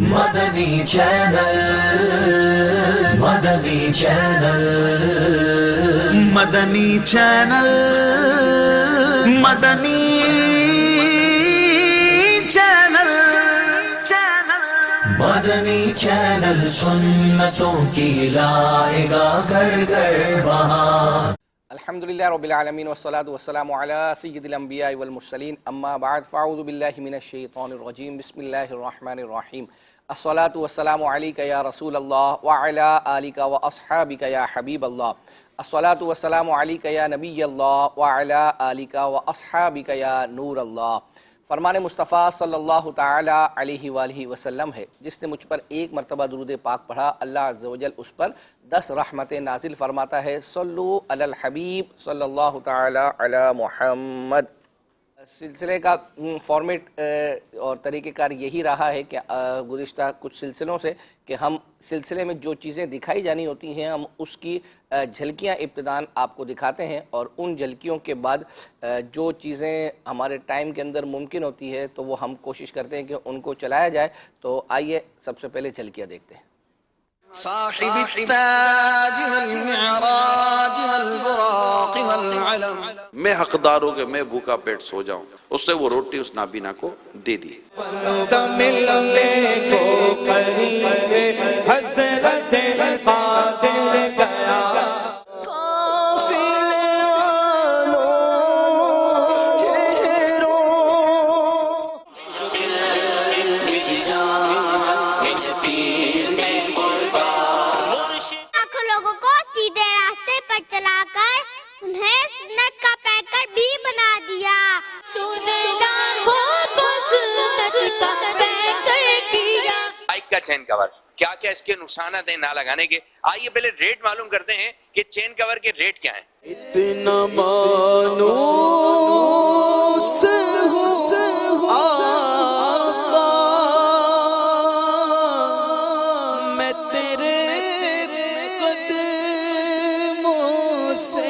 مدنی channel, مدنی channel, مدنی channel, مدنی channel, مدنی channel سنتوں کی لائے گا گھر گھر بہار۔ الحمدللہ رب العالمین والصلاة والسلام علی سید الانبیاء والمرسلین، اما بعد فاعوذ باللہ من الشیطان الرجیم، بسم اللہ الرحمن الرحیم۔ الصلاة والسلام علیک یا رسول اللہ وعلی آلک واصحابک یا حبیب اللہ۔ الصلاة والسلام علیک یا نبی اللہ وعلی آلک واصحابک یا نور اللہ۔ فرمان مصطفیٰ صلی اللہ تعالی علیہ وآلہ وسلم ہے، جس نے مجھ پر ایک مرتبہ درود پاک پڑھا، اللہ عز و جل اس پر 10 رحمتیں نازل فرماتا ہے۔ صلو علی الحبیب صلی اللہ تعالی علی محمد۔ سلسلے کا فارمیٹ اور طریقہ کار یہی رہا ہے کہ گزشتہ کچھ سلسلوں سے کہ ہم سلسلے میں جو چیزیں دکھائی جانی ہوتی ہیں ہم اس کی جھلکیاں ابتداً آپ کو دکھاتے ہیں، اور ان جھلکیوں کے بعد جو چیزیں ہمارے ٹائم کے اندر ممکن ہوتی ہے تو وہ ہم کوشش کرتے ہیں کہ ان کو چلایا جائے۔ تو آئیے سب سے پہلے جھلکیاں دیکھتے ہیں۔ صاحب التاج والمعراج والبراق والعلم، میں حقدار ہوں کہ میں بھوکا پیٹ سو جاؤں، اس سے وہ روٹی اس نابینا کو دے دی۔ ملنے کو قریب حضرت قادر گیا، چلا کر انہیں سنت کا پیکر بھی بنا دیا۔ تو نے لاکھوں کو سنت کا پیکر کیا۔ بائک کا چین کور، کیا کیا اس کے نقصانات ہیں نہ لگانے کے؟ آئیے پہلے ریٹ معلوم کرتے ہیں کہ چین کور کے ریٹ کیا ہیں۔ اتنا مانوس ہوں آقا میں تیرے قدموں سے،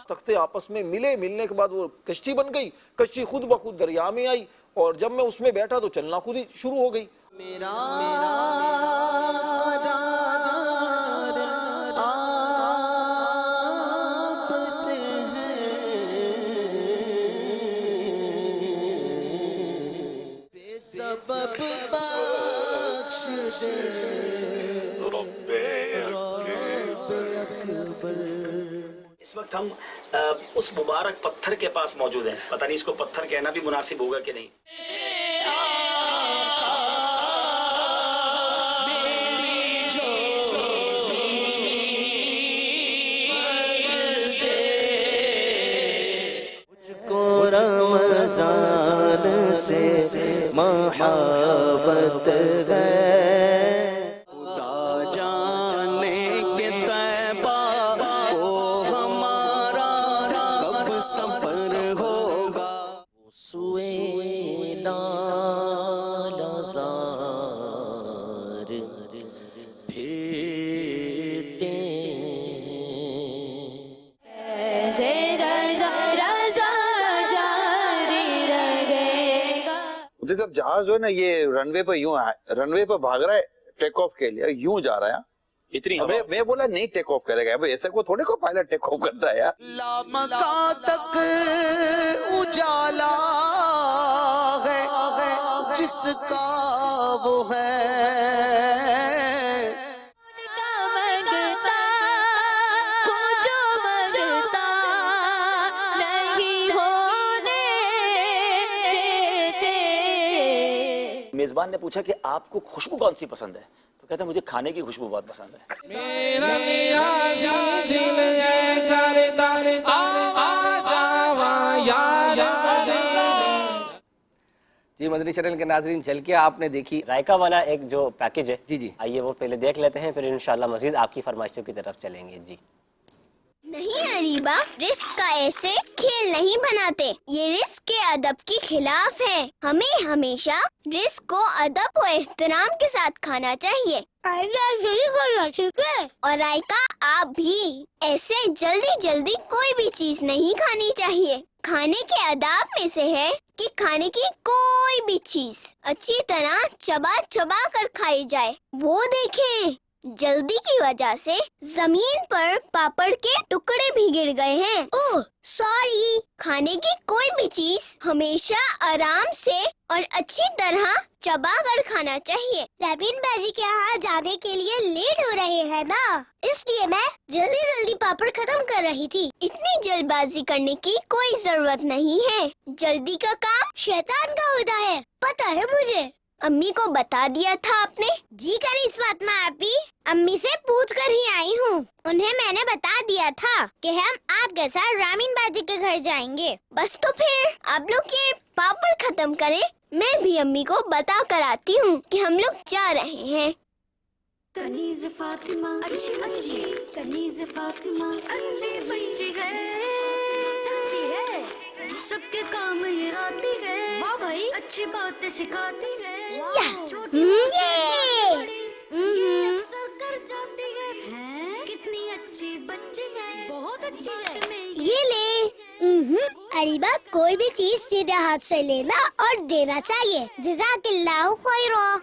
تختے آپس میں ملنے کے بعد وہ کشتی بن گئی، کشتی خود بخود دریا میں آئی، اور جب میں اس میں بیٹھا تو چلنا خود ہی شروع ہو گئی۔ اس وقت ہم اس مبارک پتھر کے پاس موجود ہیں، پتہ نہیں اس کو پتھر کہنا بھی مناسب ہوگا کہ نہیں۔ مجھ کو رمضان سے محبت ہے، خدا جانے کے طیبہ کو ہمارا کب سفر ہوگا، سوئے لال زار پھرتے جب جہاز جو ہے نا یہ رن وے پہ یوں رن وے پہ بھاگ رہا ہے ٹیک آف کے لیے، یوں جا رہا ہے، اتنی میں بولا نہیں ٹیک آف کرے گا، ایسا کو تھوڑے کو پائلٹ ٹیک آف کرتا ہے یار۔ لامکاں تک اجالا ہے جس کا وہ ہے، میزبان نے پوچھا کہ آپ کو خوشبو کون سی پسند ہے؟ تو کہتے ہیں مجھے کھانے کی خوشبو بہت پسند ہے۔ جی مدنی چینل کے ناظرین، جھلکیاں آپ نے دیکھی۔ رائکا والا ایک جو پیکج ہے، جی آئیے وہ پہلے دیکھ لیتے ہیں، پھر انشاءاللہ مزید آپ کی فرمائشوں کی طرف چلیں گے۔ جی نہیں اریبا، رزق کا ایسے کھیل نہیں بناتے، یہ رزق کے ادب کے خلاف ہے. ہمیں ہمیشہ رزق کو ادب و احترام کے ساتھ کھانا چاہیے. ٹھیک ہے. اور رائکا، آپ بھی ایسے جلدی کوئی بھی چیز نہیں کھانی چاہیے. کھانے کے آداب میں سے ہے کہ کھانے کی کوئی بھی چیز اچھی طرح چبا کر کھائی جائے. وہ دیکھیں، جلدی کی وجہ سے زمین پر پاپڑ کے ٹکڑے بھی گر گئے ہیں. اوہ سوری. کھانے کی کوئی بھی چیز ہمیشہ آرام سے اور اچھی طرح چبا کر کھانا چاہیے. رابین باجی کے یہاں جانے کے لیے لیٹ ہو رہے ہیں نا، اس لیے میں جلدی پاپڑ ختم کر رہی تھی. اتنی جلد بازی کرنے کی کوئی ضرورت نہیں ہے. جلدی کا کام شیطان کا ہوتا ہے، پتہ ہے مجھے. امی کو بتا دیا تھا آپ نے؟ جی کنیز فاطمہ آپی، امی سے پوچھ کر ہی آئی ہوں. انہیں میں نے بتا دیا تھا کہ ہم آپ کے ساتھ رامین باجی کے گھر جائیں گے. بس تو پھر آپ لوگ یہ پاپڑ ختم کریں، میں بھی امی کو بتا کر آتی ہوں کہ ہم لوگ جا رہے ہیں. کنیز فاطمہ اچھی کنیز فاطمہ اچھی بچی ہے، سچی ہے، سب کے کام یہ آتی ہے. واہ بھائی، اچھی باتیں سکھاتی ہے. اکثر کر جاتی ہے. کتنی اچھی بچی ہے، بہت اچھی ہے. یہ لے. اریبا، کوئی بھی چیز سیدھے ہاتھ سے لینا اور دینا چاہیے. جزاک اللہ خیرا.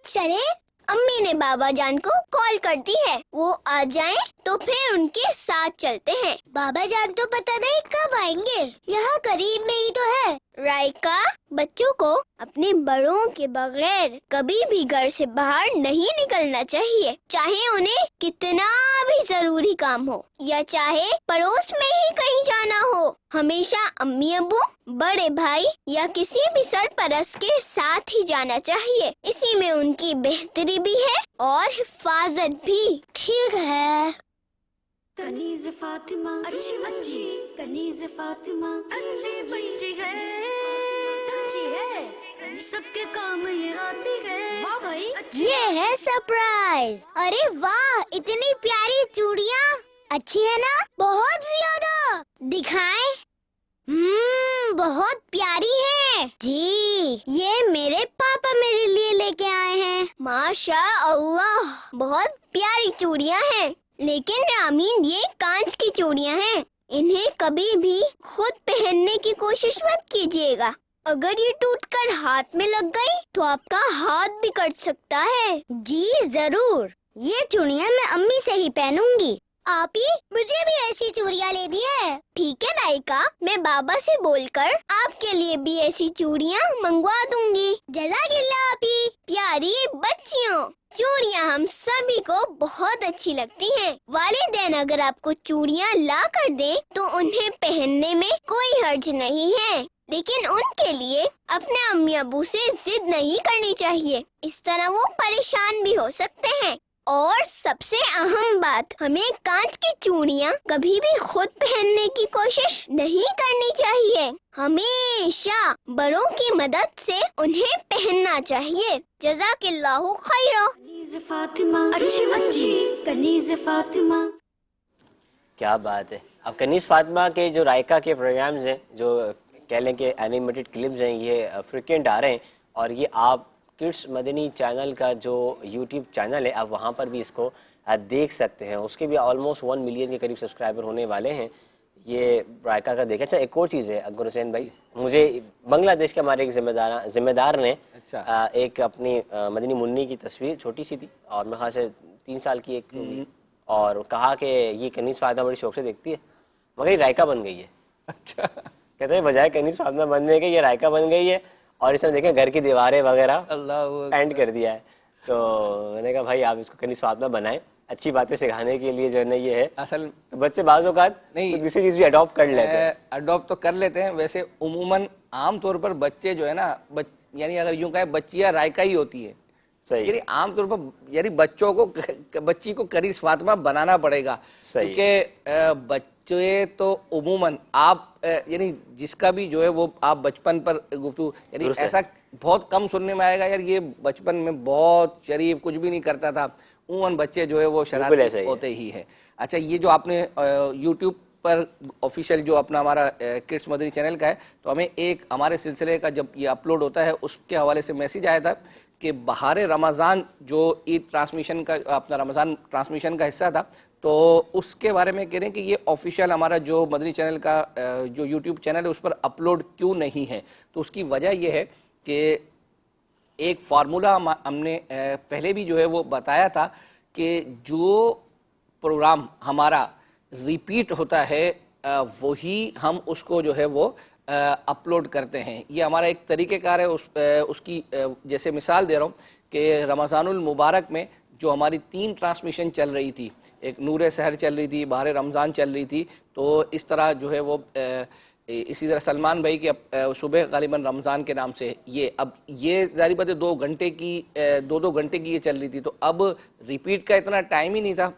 چلے، امی نے بابا جان کو کال کر دی ہے، وہ آ جائیں تو پھر ان کے ساتھ چلتے ہیں. بابا جان تو پتہ نہیں کب آئیں گے، یہاں قریب میں ہی تو ہے. رائکا، بچوں کو اپنے بڑوں کے بغیر کبھی بھی گھر سے باہر نہیں نکلنا چاہیے، چاہے انہیں کتنا بھی ضروری کام ہو یا چاہے پڑوس میں ہی کہیں جانا ہو. ہمیشہ امی ابو، بڑے بھائی یا کسی بھی سرپرست کے ساتھ ہی جانا چاہیے. اسی میں ان کی بہتری بھی ہے اور حفاظت بھی. ٹھیک ہے. کنیز فاطمہ اچھی کنیز فاطمہ اچھی بچی ہے، سچی ہے، سب کے کام یہ آتی ہے. واہ بھائی، یہ ہے سرپرائز. ارے واہ، اتنی پیاری چوڑیاں. اچھی ہے نا؟ بہت زیادہ. دکھائیں. بہت پیاری ہے. جی، یہ میرے پاپا میرے لیے لے کے آئے ہیں. ماشاء اللہ، بہت پیاری چوڑیاں ہیں. لیکن رامین، یہ کانچ کی چوڑیاں ہیں، انہیں کبھی بھی خود پہننے کی کوشش مت کیجیے گا. اگر یہ ٹوٹ کر ہاتھ میں لگ گئی تو آپ کا ہاتھ بھی کٹ سکتا ہے. جی ضرور، یہ چوڑیاں میں امی سے ہی پہنوں گی. آپ ہی مجھے بھی ایسی چوڑیاں لے دی ہے. ٹھیک ہے رائکا، میں بابا سے بول کر آپ کے لیے بھی ایسی چوڑیاں منگوا دوں گی. جزاک اللہ آپ ہی. پیاری بچیوں، چوڑیاں ہم سبھی کو بہت اچھی لگتی ہیں. والدین اگر آپ کو چوڑیاں لا کر دیں تو انہیں پہننے میں کوئی حرج نہیں ہے، لیکن ان کے لیے اپنے امی ابو سے ضد نہیں کرنی چاہیے، اس طرح وہ پریشان بھی ہو سکتے ہیں. اور سب سے اہم بات، ہمیں کانچ کی چوڑیاں کبھی بھی خود پہننے کی کوشش نہیں کرنی چاہیے. ہمیشہ بڑوں کی مدد سے انہیں پہننا چاہیے. جزاک اللہ خیرا. کنیز فاطمہ اچھی کنیز فاطمہ. کیا بات ہے. اب کنیز فاطمہ کے جو رائکا کے پروگرامز ہیں، جو کہہ لیں کہ اینیمیٹڈ کلپز ہیں، یہ فریکوینٹ آ رہے ہیں. اور یہ آپ کڈس مدنی چینل کا جو یوٹیوب چینل ہے، آپ وہاں پر بھی اس کو دیکھ سکتے ہیں. اس کے بھی آلموسٹ 1 ملین کے قریب سبسکرائبر ہونے والے ہیں. یہ رائکا کا دیکھیں. اچھا، ایک اور چیز ہے اکبر حسین بھائی، مجھے بنگلہ دیش کے ہمارے ایک ذمہ دار نے ایک اپنی مدنی منی کی تصویر چھوٹی سی تھی، اور میرے خیال سے 3 سال کی ایک، اور کہا کہ یہ کنیز فاطمہ بڑی شوق سے دیکھتی ہے، مگر یہ رائکا بن گئی ہے. اچھا، کہتے ہیں بجائے کنیز فاطمہ بننے کے یہ رائکا بن گئی ہے. اور اس نے دیکھیں گھر کی دیواریں وغیرہ پینٹ کر دیا ہے. تو میں نے کہا بھائی آپ اس کو کنیز فاطمہ بنائیں، اچھی باتیں سکھانے کے لیے جو ہے نا یہ ہے. اصل بچے بعض اوقات دوسری چیز بھی اڈاپٹ کر لیتے ہیں. اڈاپٹ تو کر لیتے ہیں. ویسے عموماً عام طور پر بچے جو ہے نا، یعنی اگر یوں کہیں بچیاں رائکا ہی ہوتی ہے. یعنی عام طور پر یعنی بچوں کو، بچی کو کنیز فاطمہ بنانا پڑے گا، کیونکہ جو یہ تو عموماً آپ یعنی جس کا بھی جو ہے وہ آپ بچپن پر گفتگو یعنی ایسا بہت کم سننے میں آئے گا یار یہ بچپن میں بہت شریف کچھ بھی نہیں کرتا تھا. عموماً بچے جو ہے وہ شرارتی ہوتے ہی ہے. اچھا یہ جو آپ نے یوٹیوب پر آفیشیل جو اپنا ہمارا کڈس مدنی چینل کا ہے تو ہمیں ایک ہمارے سلسلے کا جب یہ اپلوڈ ہوتا ہے اس کے حوالے سے میسیج آیا تھا کہ بہار رمضان جو عید ٹرانسمیشن کا اپنا رمضان ٹرانسمیشن کا حصہ تھا تو اس کے بارے میں کہہ رہے ہیں کہ یہ آفیشیل ہمارا جو مدنی چینل کا جو یوٹیوب چینل ہے اس پر اپلوڈ کیوں نہیں ہے. تو اس کی وجہ یہ ہے کہ ایک فارمولا ہم نے پہلے بھی جو ہے وہ بتایا تھا کہ جو پروگرام ہمارا ریپیٹ ہوتا ہے وہی ہم اس کو جو ہے وہ اپلوڈ کرتے ہیں. یہ ہمارا ایک طریقہ کار ہے. اس کی جیسے مثال دے رہا ہوں کہ رمضان المبارک میں جو ہماری 3 ٹرانسمیشن چل رہی تھی, ایک نور سحر چل رہی تھی, بہار رمضان چل رہی تھی, تو اس طرح جو ہے وہ اسی طرح سلمان بھائی کے صبح غالباً رمضان کے نام سے اب یہ ظاہری بات ہے 2 گھنٹے کی 2 گھنٹے کی یہ چل رہی تھی. تو اب ریپیٹ کا اتنا ٹائم ہی نہیں تھا,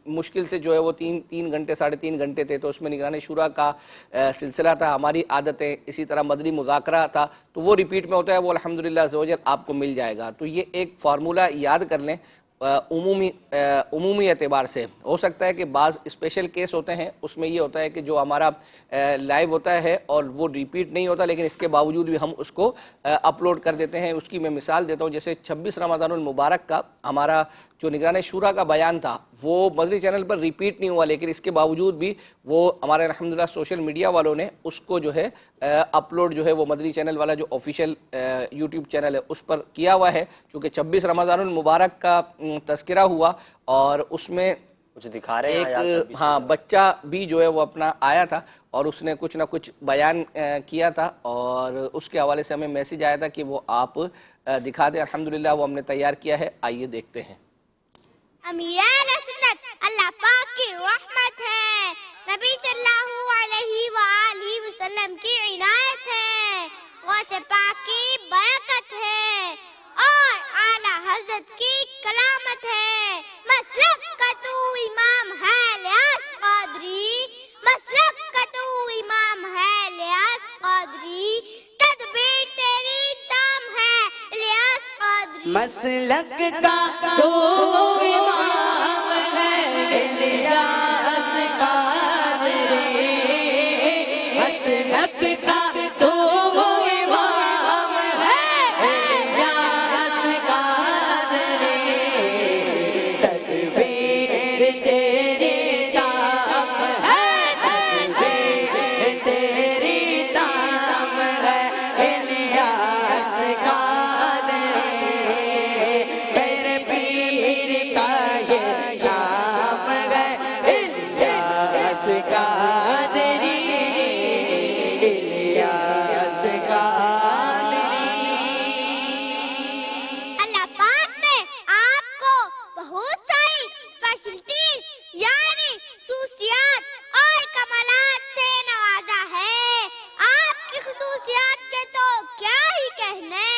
مشکل سے جو ہے وہ 3 گھنٹے 3.5 گھنٹے تھے. تو اس میں نگران شورا کا سلسلہ تھا, ہماری عادتیں, اسی طرح مدنی مذاکرہ تھا, تو وہ ریپیٹ میں ہوتا ہے, وہ الحمدللہ عزوجل آپ کو مل جائے گا. تو یہ ایک فارمولہ یاد کر لیں. عمومی اعتبار سے ہو سکتا ہے کہ بعض اسپیشل کیس ہوتے ہیں, اس میں یہ ہوتا ہے کہ جو ہمارا لائیو ہوتا ہے اور وہ ریپیٹ نہیں ہوتا, لیکن اس کے باوجود بھی ہم اس کو اپلوڈ کر دیتے ہیں. اس کی میں مثال دیتا ہوں, جیسے 26 رمضان المبارک کا ہمارا جو نگران شورا کا بیان تھا وہ مدنی چینل پر ریپیٹ نہیں ہوا, لیکن اس کے باوجود بھی وہ ہمارے الحمدللہ سوشل میڈیا والوں نے اس کو جو ہے اپلوڈ جو ہے وہ مدنی چینل والا جو آفیشیل یوٹیوب چینل ہے اس پر کیا ہوا ہے. چونکہ 26 رمضان المبارک کا تذکرہ ہوا اور اس میں کچھ دکھا رہے ہیں ایک بچہ بھی جو ہے وہ اپنا آیا تھا اور اس نے کچھ نہ کچھ بیان کیا تھا, اور اس کے حوالے سے ہمیں میسیج آیا تھا کہ وہ آپ دکھا دیں. الحمدللہ وہ ہم نے تیار کیا ہے, آئیے دیکھتے ہیں. امیران سنت اللہ پاک کی رحمت ہے, نبی صلی اللہ علیہ وآلہ وسلم کی عنایت ہے, غوث پاک کی برکت ہے اور اعلیٰ حضرت کی کرامت ہے. مسلک کا تو امام ہے الیاس قادری, مسلک کا تو امام ہے الیاس قادری, تدبیر تیری تام ہے الیاس قادری. مسلک کا تو امام ہے الیاس قادری, مسلک کا تو امام ہے الیاس قادری, تدبیر تیری تام ہے, تدبیر تیری تام ہے الیاس قادری, تیرے پیر کا یہ شام ہے الیاس قادری, الیاس قادری. اللہ پاک نے آپ کو بہت ساری اسپیشلٹیز یعنی خصوصیات اور کمالات سے نوازا ہے. آپ کی خصوصیات کے تو کیا ہی کہنے,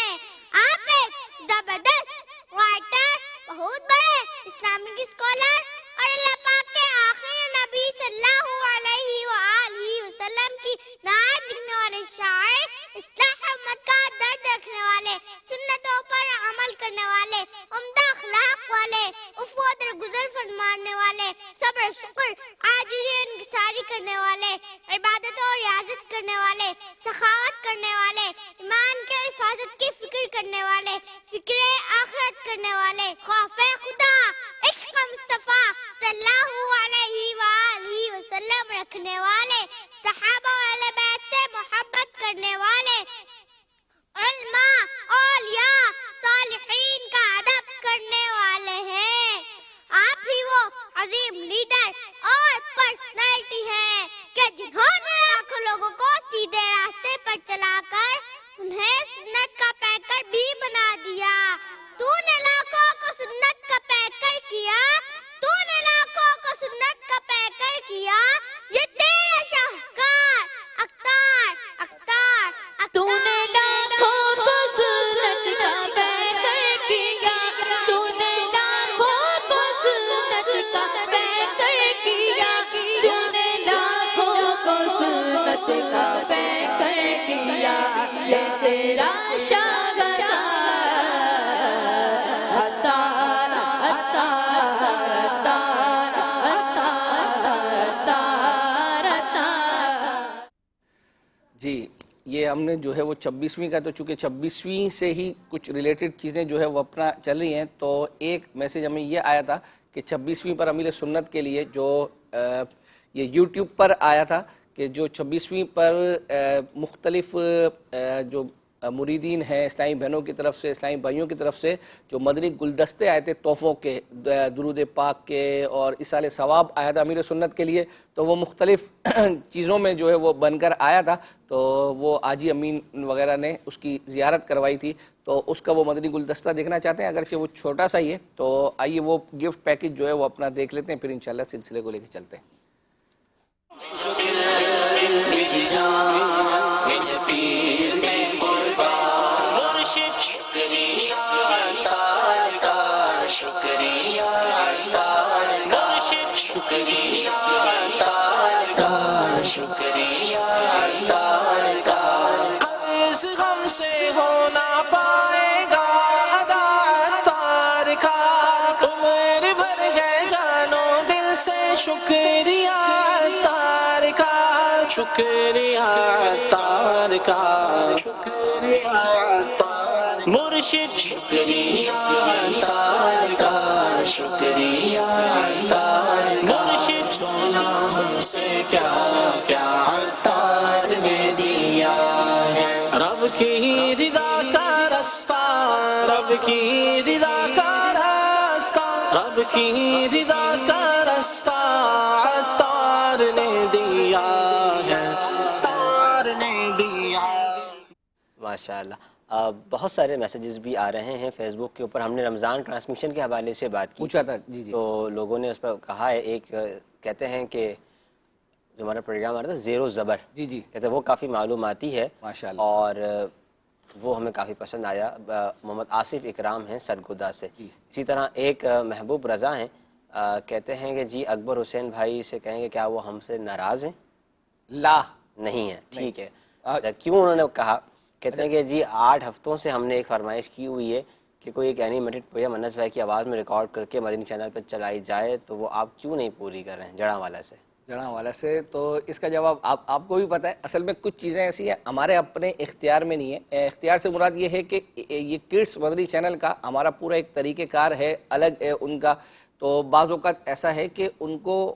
آپ ایک زبردست رائٹر, بہت بڑے اسلامک اسکالر اور اللہ پاک کے آخری نبی صلی اللہ علیہ وآلہ وسلم کی نعت لکھنے والے شاعر, اصلاح امت کا درد رکھنے والے, سنتوں پر عمل کرنے والے, عمدہ اخلاق والے, عفو و درگزر فرمانے والے, صبر شکر عاجزی انکساری کرنے والے, عبادت اور ریاضت کرنے والے, سخاوت کرنے والے, ایمان کی حفاظت کی فکر کرنے والے, فکر آخرت کرنے والے, خوف خدا, عشق مصطفیٰ صلی اللہ علیہ وآلہ وسلم رکھنے والے, صحابہ و اہل بیت سے محبت کرنے والے, علماء, اولیاء, صالحین کا ادب کرنے والے ہیں. آپ ہی وہ عظیم لیڈر اور پرسنالٹی ہیں کہ جنہوں نے لاکھوں لوگوں کو سیدھے راستے پر چلا کر انہیں سنت کا پیکر بھی بنا دیا. تو نے لاکھوں کو سنت کا پیکر کیا, تو نے لاکھوں کو سنت کا پیکر کیا, یہ تیرے شاہکار اختار اختار. تو نے لاکھوں کو سنت کا پیکر کیا, تو نے لاکھوں کو سنت کا پیکر کیا, تو نے دولت کا پیکر کیا یہ تیرا شاگردان عطا عطا عطا عطا عطا. جی یہ ہم نے جو ہے وہ 26ویں کا، تو چونکہ 26ویں سے ہی کچھ ریلیٹڈ چیزیں جو ہے وہ اپنا چل رہی ہیں، تو ایک میسیج ہمیں یہ آیا تھا کہ 26ویں پر امیر سنت کے لیے جو یہ یوٹیوب پر آیا تھا کہ جو 26ویں پر مختلف جو مریدین ہیں اسلامی بہنوں کی طرف سے، اسلامی بھائیوں کی طرف سے جو مدنی گلدستے آئے تھے تحفوں کے، درود پاک کے اور اصال ثواب آیا تھا امیر سنت کے لیے، تو وہ مختلف چیزوں میں جو ہے وہ بن کر آیا تھا، تو وہ آجی امین وغیرہ نے اس کی زیارت کروائی تھی، تو اس کا وہ مدنی گلدستہ دیکھنا چاہتے ہیں، اگرچہ وہ چھوٹا سا ہی ہے، تو آئیے وہ گفٹ پیکج جو ہے وہ اپنا دیکھ لیتے ہیں، پھر انشاءاللہ سلسلے کو لے کے چلتے ہیں. اس غم سے ہونا پائے گا ادا تار کا، عمر بھر گئے جانو دل سے شکریہ تار کا، شکریہ تار کا، شکریہ تار مرشد، شکریہ تار کا، شکریہ تار مرشد، سونا ہم سے کیا کیا تار نے دیا ہے، رب کی رضا کا راستہ، رب کی رضا کا راستہ، رب کی رضا کا راستہ تار نے دیا ہے، تار نے دیا. ماشاءاللہ. بہت سارے میسیجز بھی آ رہے ہیں فیس بک کے اوپر. ہم نے رمضان ٹرانسمیشن کے حوالے سے بات کی، پوچھا تھا جی جی، تو لوگوں نے اس پر کہا ہے، ایک کہتے ہیں کہ جو ہمارا پروگرام آ رہا تھا زیر و زبر، جی جی کہتے ہیں وہ کافی معلوماتی ہے ماشاءاللہ، اور وہ ہمیں کافی پسند آیا. محمد آصف اکرام ہیں سرگودا سے. اسی طرح ایک محبوب رضا ہیں، کہتے ہیں کہ جی اکبر حسین بھائی سے کہیں گے کیا وہ ہم سے ناراض ہیں؟ لا نہیں ہے. ٹھیک ہے. کیوں انہوں نے کہا؟ کہتے ہیں کہ جی 8 ہفتوں سے ہم نے ایک فرمائش کی ہوئی ہے کہ کوئی ایک اینیمیٹڈ پویم انس بھائی کی آواز میں ریکارڈ کر کے مدنی چینل پہ چلائی جائے، تو وہ آپ کیوں نہیں پوری کر رہے ہیں جڑاں والا سے؟ جڑاں والا سے. تو اس کا جواب آپ کو بھی پتہ ہے، اصل میں کچھ چیزیں ایسی ہیں ہمارے اپنے اختیار میں نہیں ہے. اختیار سے مراد یہ ہے کہ یہ کڈس مدنی چینل کا ہمارا پورا ایک طریقہ کار ہے، الگ ہے ان کا. تو بعض اوقات ایسا ہے کہ ان کو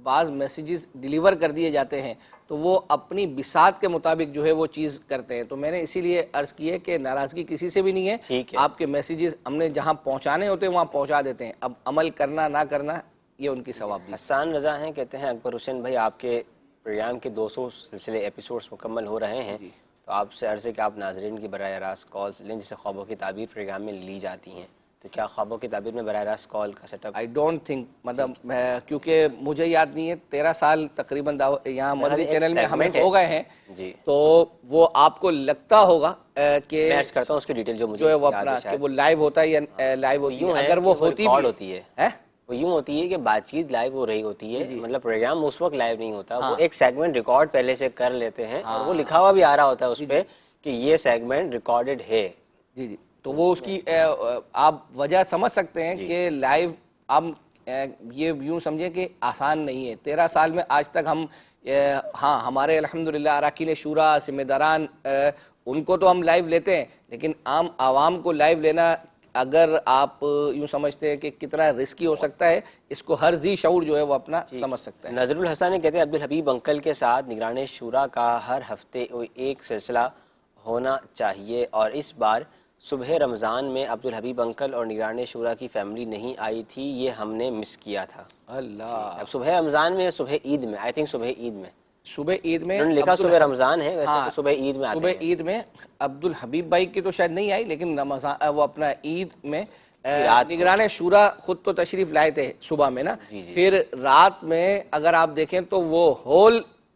بعض میسیجز ڈیلیور کر دیے جاتے ہیں، تو وہ اپنی بساط کے مطابق جو ہے وہ چیز کرتے ہیں. تو میں نے اسی لیے عرض کی ہے کہ ناراضگی کسی سے بھی نہیں ہے، آپ کے میسیجز ہم نے جہاں پہنچانے ہوتے ہیں وہاں پہنچا دیتے ہیں. اب عمل کرنا نہ کرنا یہ ان کی ثواب دی. حسان رضا ہیں، کہتے ہیں اکبر حسین بھائی آپ کے پروگرام کے 200 سلسلے ایپیسوڈز مکمل ہو رہے ہیں، تو آپ سے عرض ہے کہ آپ ناظرین کی براہ راست کالز لیں جسے خوابوں کی تعبیر پروگرام میں لی جاتی ہیں، تو کیا خوابوں کی تعبیر میں براہ راست کال کا set up? I don't think, مطلب کیونکہ مجھے یاد نہیں ہے، 13 سال تقریباً یہاں مدنی چینل میں ہمیں ہو گئے ہیں، تو وہ آپ کو لگتا ہوگا کہ میں عرض کرتا ہوں اس کی ڈیٹیل جو مجھے جو ہے وہ اپنا کہ وہ لائیو ہوتا ہے یا لائیو ہوتی ہے. اگر وہ ہوتی بھی ہے وہ یوں ہوتی ہے کہ بات چیت لائیو ہو رہی ہوتی ہے، مطلب پروگرام اس وقت لائیو نہیں ہوتا، وہ ایک سیگمنٹ ریکارڈ پہلے سے کر لیتے ہیں اور وہ لکھا ہوا بھی آ رہا ہوتا ہے اس پہ کہ یہ سیگمنٹ ریکارڈڈ ہے. جی جی. تو وہ اس کی آپ وجہ سمجھ سکتے ہیں کہ لائیو اب یہ یوں سمجھیں کہ آسان نہیں ہے. 13 سال میں آج تک ہم ہاں ہمارے الحمدللہ اراکین شورا ذمہ داران ان کو تو ہم لائیو لیتے ہیں، لیکن عام عوام کو لائیو لینا اگر آپ یوں سمجھتے ہیں کہ کتنا رسکی ہو سکتا ہے، اس کو ہر ذی شعور جو ہے وہ اپنا سمجھ سکتا ہے. نظر الحسن کہتے ہیں عبدالحبیب انکل کے ساتھ نگران شورا کا ہر ہفتے ایک سلسلہ ہونا چاہیے، اور اس بار صبح رمضان میں عبدالحبیب انکل اور نگران شورا کی فیملی نہیں آئی تھی، یہ ہم نے مس کیا تھا. اللہ. اب صبح رمضان میں صبح عید میں آئی تھنک صبح عید میں صبح عید میں انہوں نے لکھا صبح رمضان ہے، ویسے تو صبح عید میں آتے ہیں. صبح عید میں عبدالحبیب بھائی کی تو شاید نہیں آئی، لیکن رمضان وہ اپنا عید میں نگران شورا خود تو تشریف لائے تھے صبح میں نا، پھر رات میں اگر آپ دیکھیں تو وہ ہول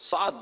7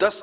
10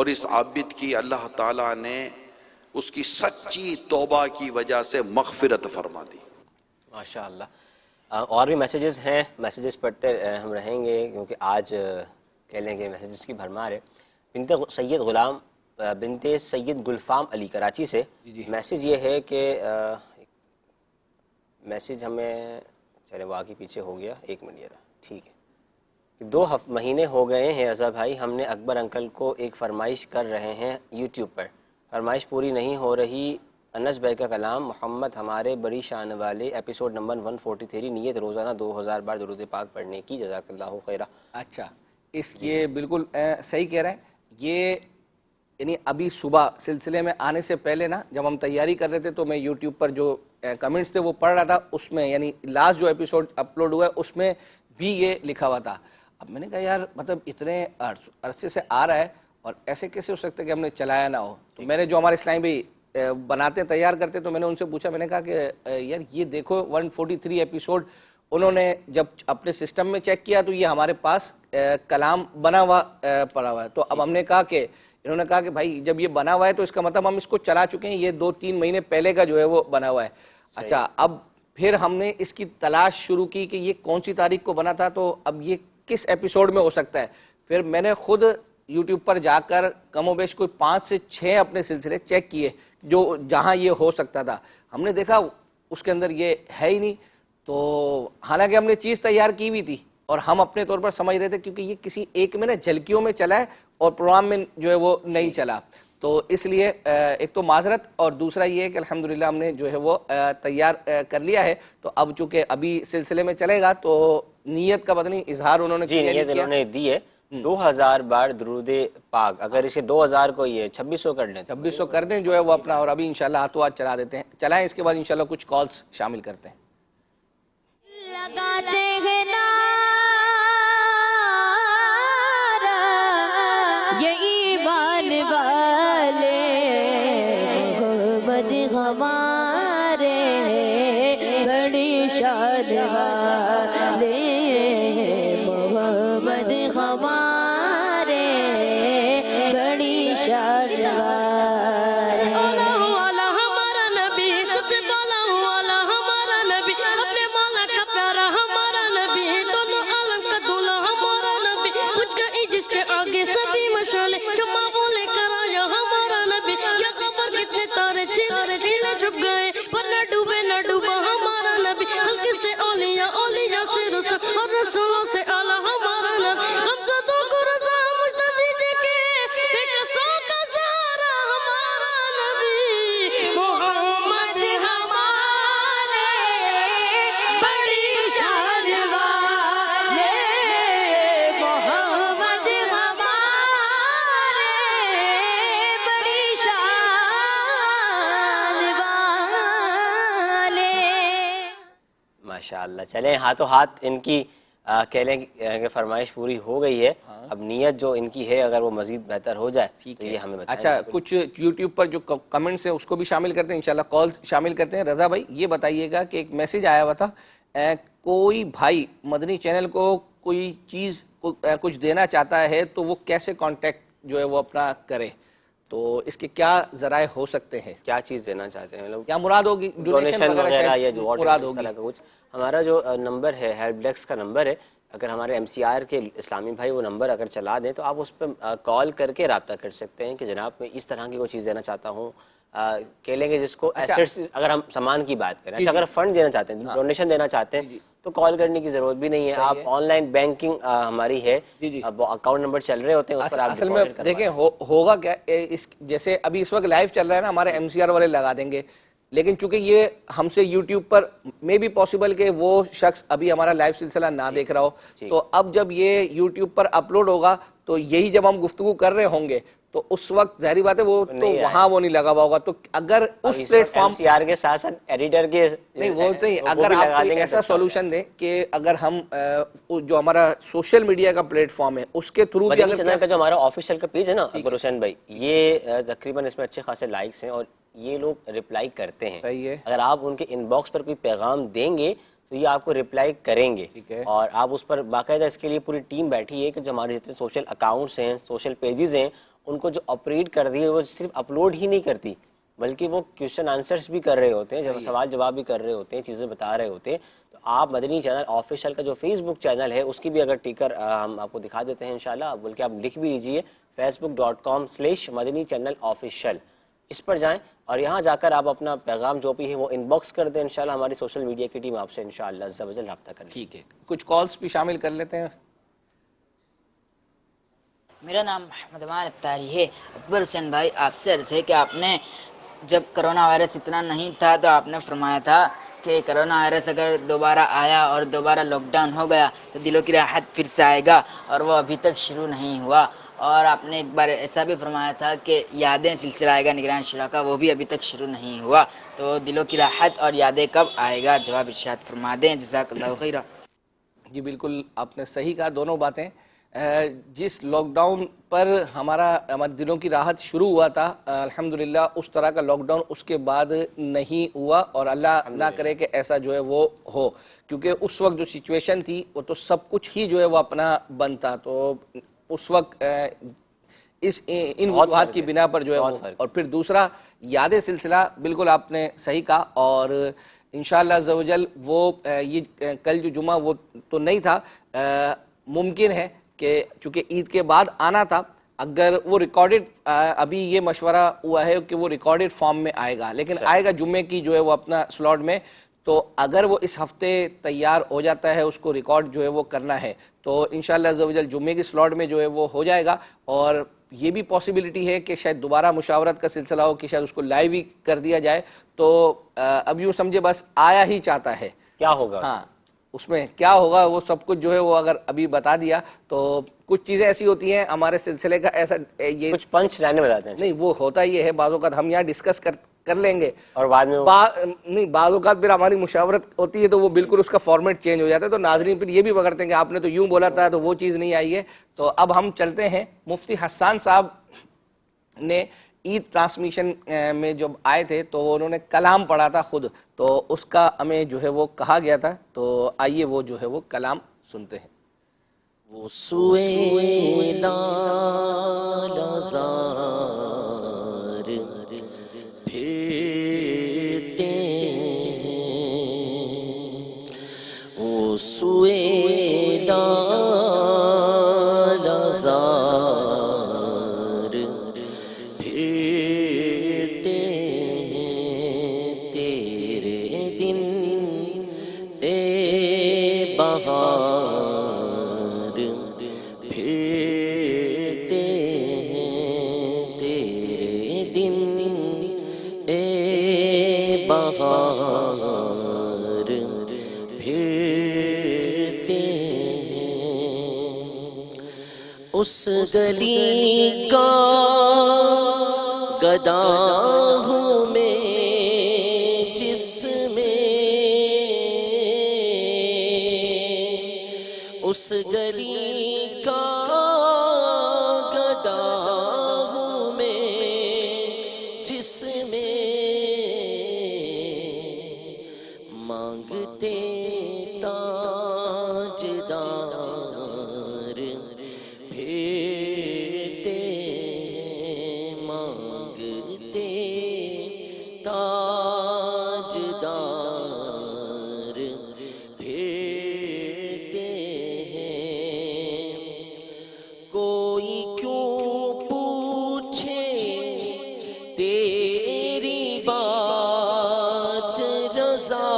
اور اس عابد کی اللہ تعالیٰ نے اس کی سچی توبہ کی وجہ سے مغفرت فرما دی. ماشاء اللہ. اور بھی میسیجز ہیں, میسیجز پڑھتے ہم رہیں گے کیونکہ آج کہہ لیں کہ میسیجز کی بھرمار ہے. بنت سید گلفام علی کراچی سے میسیج یہ ہے کہ میسیج ہمیں چلے وہ آگے پیچھے ہو گیا, 1 منٹ یہ رہا, ٹھیک ہے. 2 مہینے ہو گئے ہیں اظہر بھائی, ہم نے اکبر انکل کو ایک فرمائش کر رہے ہیں یوٹیوب پر, فرمائش پوری نہیں ہو رہی. انس بھائی کا کلام محمد ہمارے بڑی شان والے ایپیسوڈ نمبر 143, نیت روزانہ 2000 بار درود پاک پڑھنے کی, جزاک اللہ خیرہ. اچھا, یہ بالکل صحیح کہہ رہے ہیں. یہ یعنی ابھی صبح سلسلے میں آنے سے پہلے نا جب ہم تیاری کر رہے تھے تو میں یوٹیوب پر جو کمنٹس تھے وہ پڑھ رہا تھا, اس میں یعنی لاسٹ جو ایپیسوڈ اپلوڈ ہوا ہے اس میں بھی یہ لکھا ہوا تھا. اب میں نے کہا یار مطلب اتنے عرصے سے آ رہا ہے اور ایسے کیسے ہو سکتا ہے کہ ہم نے چلایا نہ ہو. تو میں نے جو ہمارے اسلامی بھائی بناتے تیار کرتے تو میں نے ان سے پوچھا, میں نے کہا کہ یار یہ دیکھو 143 ایپیسوڈ انہوں نے جب اپنے سسٹم میں چیک کیا تو یہ ہمارے پاس کلام بنا ہوا پڑا ہوا ہے. تو اب ہم نے کہا کہ انہوں نے کہا کہ بھائی جب یہ بنا ہوا ہے تو اس کا مطلب ہم اس کو چلا چکے ہیں, یہ 2-3 مہینے پہلے کا جو ہے وہ بنا ہوا ہے. اچھا, اب پھر ہم نے اس کی تلاش شروع کی کہ یہ کون سی تاریخ کو بنا تھا, تو اب یہ کس ایپیسوڈ میں ہو سکتا ہے. پھر میں نے خود یوٹیوب پر جا کر کم و بیش کوئی 5 سے 6 اپنے سلسلے چیک کیے جو جہاں یہ ہو سکتا تھا. ہم نے دیکھا اس کے اندر یہ ہے ہی نہیں. تو حالانکہ ہم نے چیز تیار کی ہوئی تھی اور ہم اپنے طور پر سمجھ رہے تھے کیونکہ یہ کسی ایک میں نا جھلکیوں میں چلا ہے اور پروگرام میں جو ہے وہ نہیں چلا, تو اس لیے ایک تو معذرت, اور دوسرا یہ ہے کہ الحمدللہ ہم نے جو ہے وہ تیار کر لیا ہے. تو اب چونکہ ابھی سلسلے میں چلے گا تو نیت کا پتہ نہیں اظہار انہوں نے نیت انہوں نے دی ہے 2000 بار درود پاک. اگر اسے 2000 کو یہ 2600 کر لیں, 2600 کر دیں جو ہے وہ اپنا, اور ابھی انشاءاللہ ہاتھوں ہاتھ چلا دیتے ہیں, چلائیں. اس کے بعد انشاءاللہ کچھ کالز شامل کرتے ہیں. لگاتے ہیں نعرہ یہ ایمان والے, محمد ہمارے بڑی شان والے, محمد ہمارے بڑی شان والے. والا ہمارا نبی سب سے بالا والا ہمارا نبی, اپنے مولا کا پیارا ہمارا نبی, دونوں عالم کا دولہا ہمارا نبی, کچھ گئی جس کے آگے سبھی مشالے, جمع بولے کر آیا ہمارا نبی. کیا خبر کتنے تارے چھلے چھپ گئے پر نہ ڈوبے نہ ڈوبا ہمارا نبی. ہلکے سے اولیاء اولیاء سے رسول اور رسولوں سے اعلیٰ ہمارا نبی. ہم سدوں کو رضا مجتبی کے ایک سو کا سہارا ہمارا نبی. محمد ہمارے بڑی شان والے, محمد ہمارے بڑی شان والے. ماشاءاللہ. چلیں ہاتھوں ہاتھ ان کی کہہ لیں کہ فرمائش پوری ہو گئی ہے. اب نیت جو ان کی ہے اگر وہ مزید بہتر ہو جائے تو یہ ہمیں بتائیں. اچھا, کچھ یوٹیوب پر جو کمنٹس ہیں اس کو بھی شامل کرتے ہیں, انشاءاللہ کال شامل کرتے ہیں. رضا بھائی یہ بتائیے گا کہ ایک میسیج آیا ہوا تھا, کوئی بھائی مدنی چینل کو کوئی چیز کچھ دینا چاہتا ہے تو وہ کیسے کانٹیکٹ جو ہے وہ اپنا کرے, تو اس کے کیا ذرائع ہو سکتے ہیں, کیا چیز دینا چاہتے ہیں, مطلب کیا مراد ہوگی, ڈونیشن وغیرہ یا جو مراد اس طرح ہوگی. کا کچھ. ہمارا جو نمبر ہے ہیلپ ڈیسک کا نمبر ہے, اگر ہمارے ایم سی آر کے اسلامی بھائی وہ نمبر اگر چلا دیں تو آپ اس پہ کال کر کے رابطہ کر سکتے ہیں کہ جناب میں اس طرح کی کوئی چیز دینا چاہتا ہوں, کہہ لیں گے جس کو ایسٹس, اگر ہم سامان کی بات کریں. اچھا, اگر فنڈ دینا چاہتے ہیں, ڈونیشن دینا چاہتے ہیں تو کال کرنے کی ضرورت بھی نہیں ہے. آپ آن لائن بینکنگ ہماری ہے, اکاؤنٹ نمبر چل رہے ہوتے ہیں, اس پر آپ اصل میں دیکھیں ہوگا کیا, جیسے ابھی اس وقت لائیو چل رہا ہے نا, ہمارے ایم سی آر والے لگا دیں گے, لیکن چونکہ یہ ہم سے یوٹیوب پر میں بھی پاسبل کہ وہ شخص ابھی ہمارا لائیو سلسلہ نہ دیکھ رہا ہو, تو اب جب یہ یوٹیوب پر اپلوڈ ہوگا تو یہی جب ہم گفتگو کر رہے ہوں گے تو اس وقت ظاہری بات ہے وہ تو وہاں وہ نہیں لگا ہوا ہوگا. تو اگر اس پلیٹ فارم سی آر کے ساتھ ساتھ ایڈیٹر کے نہیں وہ نہیں, اگر آپ کوئی ایسا سولوشن دیں کہ اگر ہم جو ہمارا سوشل میڈیا کا پلیٹ فارم ہے اس کے تھرو بھی چینل کا جو ہمارا آفیشیل کا پیج ہے نا اکبر حسین بھائی, یہ تقریباً اس میں اچھے خاصے لائکس ہیں اور یہ لوگ ریپلائی کرتے ہیں. اگر آپ ان کے ان باکس پر کوئی پیغام دیں گے تو یہ آپ کو ریپلائی کریں گے, اور آپ اس پر باقاعدہ اس کے لیے پوری ٹیم بیٹھی ہے کہ جو ہمارے جتنے سوشل اکاؤنٹس ہیں, سوشل پیجز ہیں, ان کو جو آپریٹ کر دی ہے وہ صرف اپلوڈ ہی نہیں کرتی بلکہ وہ کویشچن آنسرس بھی کر رہے ہوتے ہیں، جب سوال جواب بھی کر رہے ہوتے ہیں، چیزیں بتا رہے ہوتے ہیں. تو آپ مدنی چینل آفیشیل کا جو فیس بک چینل ہے اس کی بھی اگر ٹیکر ہم آپ کو دکھا دیتے ہیں انشاءاللہ، بلکہ آپ لکھ بھی لیجئے facebook.com/مدنی چینل آفیشیل، اس پر جائیں اور یہاں جا کر آپ اپنا پیغام جو بھی ہے وہ ان باکس کر دیں. انشاءاللہ ہماری سوشل میڈیا کی ٹیم آپ سے انشاءاللہ عز و جل رابطہ کرے. ٹھیک ہے، کچھ کالز بھی شامل کر لیتے ہیں. میرا نام محمد امان اتاری ہے. اکبر حسین بھائی، آپ سے عرض ہے کہ آپ نے جب کرونا وائرس اتنا نہیں تھا تو آپ نے فرمایا تھا کہ کرونا وائرس اگر دوبارہ آیا اور دوبارہ لاک ڈاؤن ہو گیا تو دلوں کی راحت پھر سے آئے گا، اور وہ ابھی تک شروع نہیں ہوا. اور آپ نے ایک بار ایسا بھی فرمایا تھا کہ یادیں سلسلہ آئے گا نگران شورا کا، وہ بھی ابھی تک شروع نہیں ہوا. تو دلوں کی راحت اور یادیں کب آئے گا، جواب ارشاد فرما دیں. جزاک اللہ خیرہ. جی بالکل آپ نے صحیح کہا دونوں باتیں. جس لاک ڈاؤن پر ہمارے دلوں کی راحت شروع ہوا تھا، الحمدللہ اس طرح کا لاک ڈاؤن اس کے بعد نہیں ہوا، اور اللہ نہ کرے کہ ایسا جو ہے وہ ہو، کیونکہ اس وقت جو سچویشن تھی وہ تو سب کچھ ہی جو ہے وہ اپنا بند تھا. تو اس وقت ان وجوہات کی بنا پر جو ہے. اور پھر دوسرا یاد سلسلہ، بالکل آپ نے صحیح کہا، اور انشاءاللہ عز و جل وہ یہ کل جو جمعہ وہ تو نہیں تھا، ممکن ہے کہ چونکہ عید کے بعد آنا تھا، اگر وہ ریکارڈڈ، ابھی یہ مشورہ ہوا ہے کہ وہ ریکارڈڈ فارم میں آئے گا، لیکن آئے گا جمعے کی جو ہے وہ اپنا سلاٹ میں. تو اگر وہ اس ہفتے تیار ہو جاتا ہے، اس کو ریکارڈ جو ہے وہ کرنا ہے، تو انشاءاللہ عز و جل جمعے کی سلاٹ میں جو ہے وہ ہو جائے گا. اور یہ بھی پاسبلٹی ہے کہ شاید دوبارہ مشاورت کا سلسلہ ہو کہ شاید اس کو لائیو ہی کر دیا جائے. تو اب یوں سمجھے بس آیا ہی چاہتا ہے، کیا ہوگا ہاں اس میں کیا ہوگا وہ سب کچھ جو ہے وہ اگر ابھی بتا دیا. تو کچھ چیزیں ایسی ہوتی ہیں ہمارے سلسلے کا، ایسا یہ کچھ پنچ لائنیں بتاتے ہیں نہیں، وہ ہوتا یہ ہے بعض اوقات ہم یہاں ڈسکس کر لیں گے اور بعد میں نہیں، بعض اوقات پھر ہماری مشاورت ہوتی ہے تو وہ بالکل اس کا فارمیٹ چینج ہو جاتا ہے. تو ناظرین پھر یہ بھی پکڑتے ہیں کہ آپ نے تو یوں بولا تھا تو وہ چیز نہیں آئی ہے. تو اب ہم چلتے ہیں. مفتی حسان صاحب نے عید ٹرانسمیشن میں جب آئے تھے تو انہوں نے کلام پڑھا تھا خود، تو اس کا ہمیں جو ہے وہ کہا گیا تھا. تو آئیے وہ جو ہے وہ کلام سنتے ہیں. وہ سوئے لال زار پھرتے ہیں، وہ سوئے لال زار پھرتے ہیں، تیرے دن اے بہار پھرتے ہیں، تیرے دن اے بہار پھرتے ہیں. اس گلی کا گدا ہوں میں جس میں، اس گلی کا گدا ہوں میں جس میں مانگتے تاجدار پھرتے ہیں، مانگتے تاجدار پھرتے ہیں. کوئی کیوں پوچھے تیری بات رضا،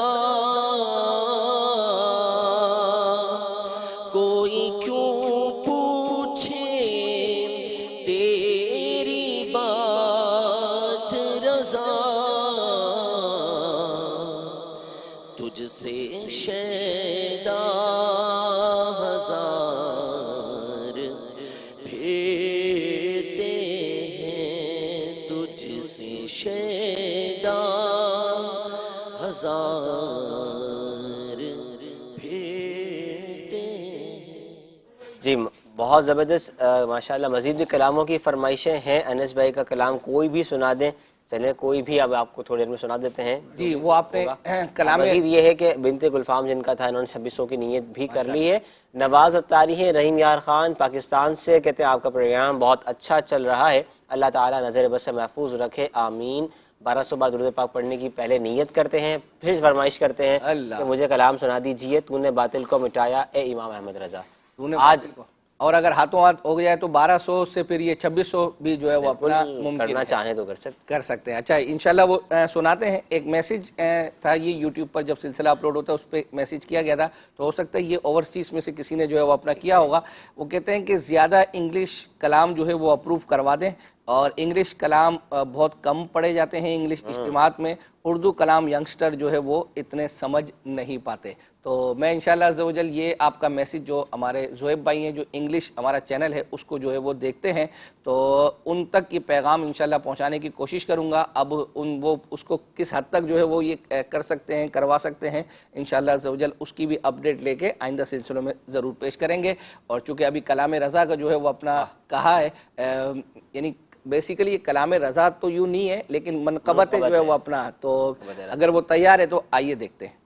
کوئی کیوں پوچھے تیری بات رضا، تجھ سے شیدا ہزار پھرتے ہیں، تجھ سے شیدا ہزار پھرتے ہیں. جی بہت زبردست، ماشاءاللہ. مزید بھی کلاموں کی فرمائشیں ہیں. انس بھائی کا کلام کوئی بھی سنا دیں چلیں کوئی بھی اب آپ کو تھوڑی دیر میں سنا دیتے ہیں جی وہ آپ نے کلام مزید یہ ہے کہ بنت گلفام جن کا تھا انہوں نے 2600 کی نیت بھی کر لی ہے. نواز اتاری ہے رحیم یار خان پاکستان سے، کہتے ہیں آپ کا پروگرام بہت اچھا چل رہا ہے، اللہ تعالیٰ نظر بس سے محفوظ رکھے آمین. 1200 بار درود پاک پڑھنے کی پہلے نیت کرتے ہیں، پھر فرمائش کرتے ہیں کہ مجھے کلام سنا دیجئے تو نے باطل کو مٹایا اے امام احمد رضا. آج اور اگر ہاتھوں ہاتھ ہو گیا تو 1200 سے پھر یہ 2600 بھی جو ہے وہ اپنا ممکن کرنا چاہیں تو کر سکتے ہیں. اچھا انشاءاللہ وہ سناتے ہیں. ایک میسیج تھا یہ یوٹیوب پر جب سلسلہ اپلوڈ ہوتا ہے اس پہ میسیج کیا گیا تھا، تو ہو سکتا ہے یہ اوورسیز میں سے کسی نے جو ہے وہ اپنا کیا ہوگا. وہ کہتے ہیں کہ زیادہ انگلش کلام جو ہے وہ اپروو کروا دیں، اور انگلش کلام بہت کم پڑھے جاتے ہیں انگلش اجتماعات میں، اردو کلام ینگسٹر جو ہے وہ اتنے سمجھ نہیں پاتے. تو میں انشاءاللہ عز و جل یہ آپ کا میسیج جو ہمارے زہیب بھائی ہیں جو انگلش ہمارا چینل ہے اس کو جو ہے وہ دیکھتے ہیں، تو ان تک یہ پیغام انشاءاللہ پہنچانے کی کوشش کروں گا. اب وہ اس کو کس حد تک جو ہے وہ یہ کر سکتے ہیں، کروا سکتے ہیں، انشاءاللہ عز و جل اس کی بھی اپڈیٹ لے کے آئندہ سلسلوں میں ضرور پیش کریں گے. اور چونکہ ابھی کلام رضا کا جو ہے وہ اپنا کہا ہے، یعنی بیسیکلی یہ کلام رضا تو یوں نہیں ہے لیکن منقبت جو ہے وہ اپنا، تو اگر وہ تیار ہے تو آئیے دیکھتے ہیں.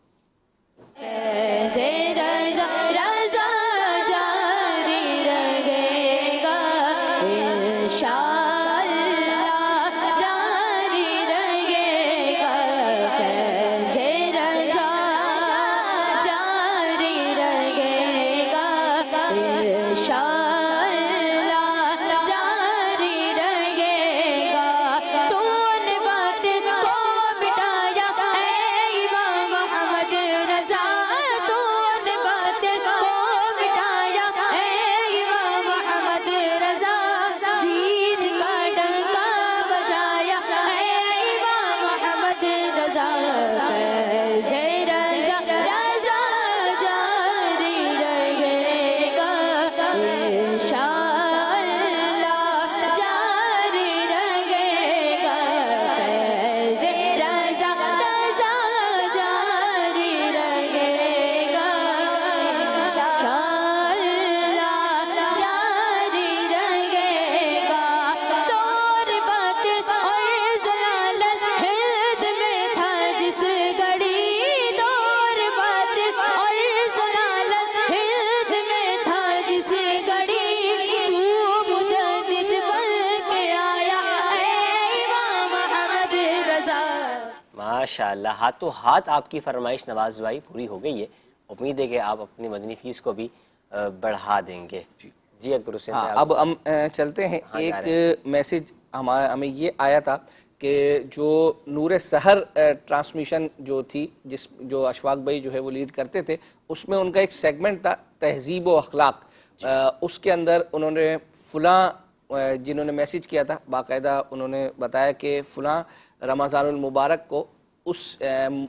ماشاءاللہ ہاتھوں ہاتھ آپ کی فرمائش نواز بھائی پوری ہو گئی ہے. امید ہے کہ آپ اپنی مدنی فیس کو بھی بڑھا دیں گے. جی اکبر حسین. اب ہم چلتے ہیں. ایک میسیج ہمیں یہ آیا تھا کہ جو نور سحر ٹرانسمیشن جو تھی جو اشفاق بھائی جو ہے وہ لیڈ کرتے تھے، اس میں ان کا ایک سیگمنٹ تھا تہذیب و اخلاق. اس کے اندر انہوں نے فلاں جنہوں نے میسیج کیا تھا باقاعدہ انہوں نے بتایا کہ فلاں رمضان المبارک کو اس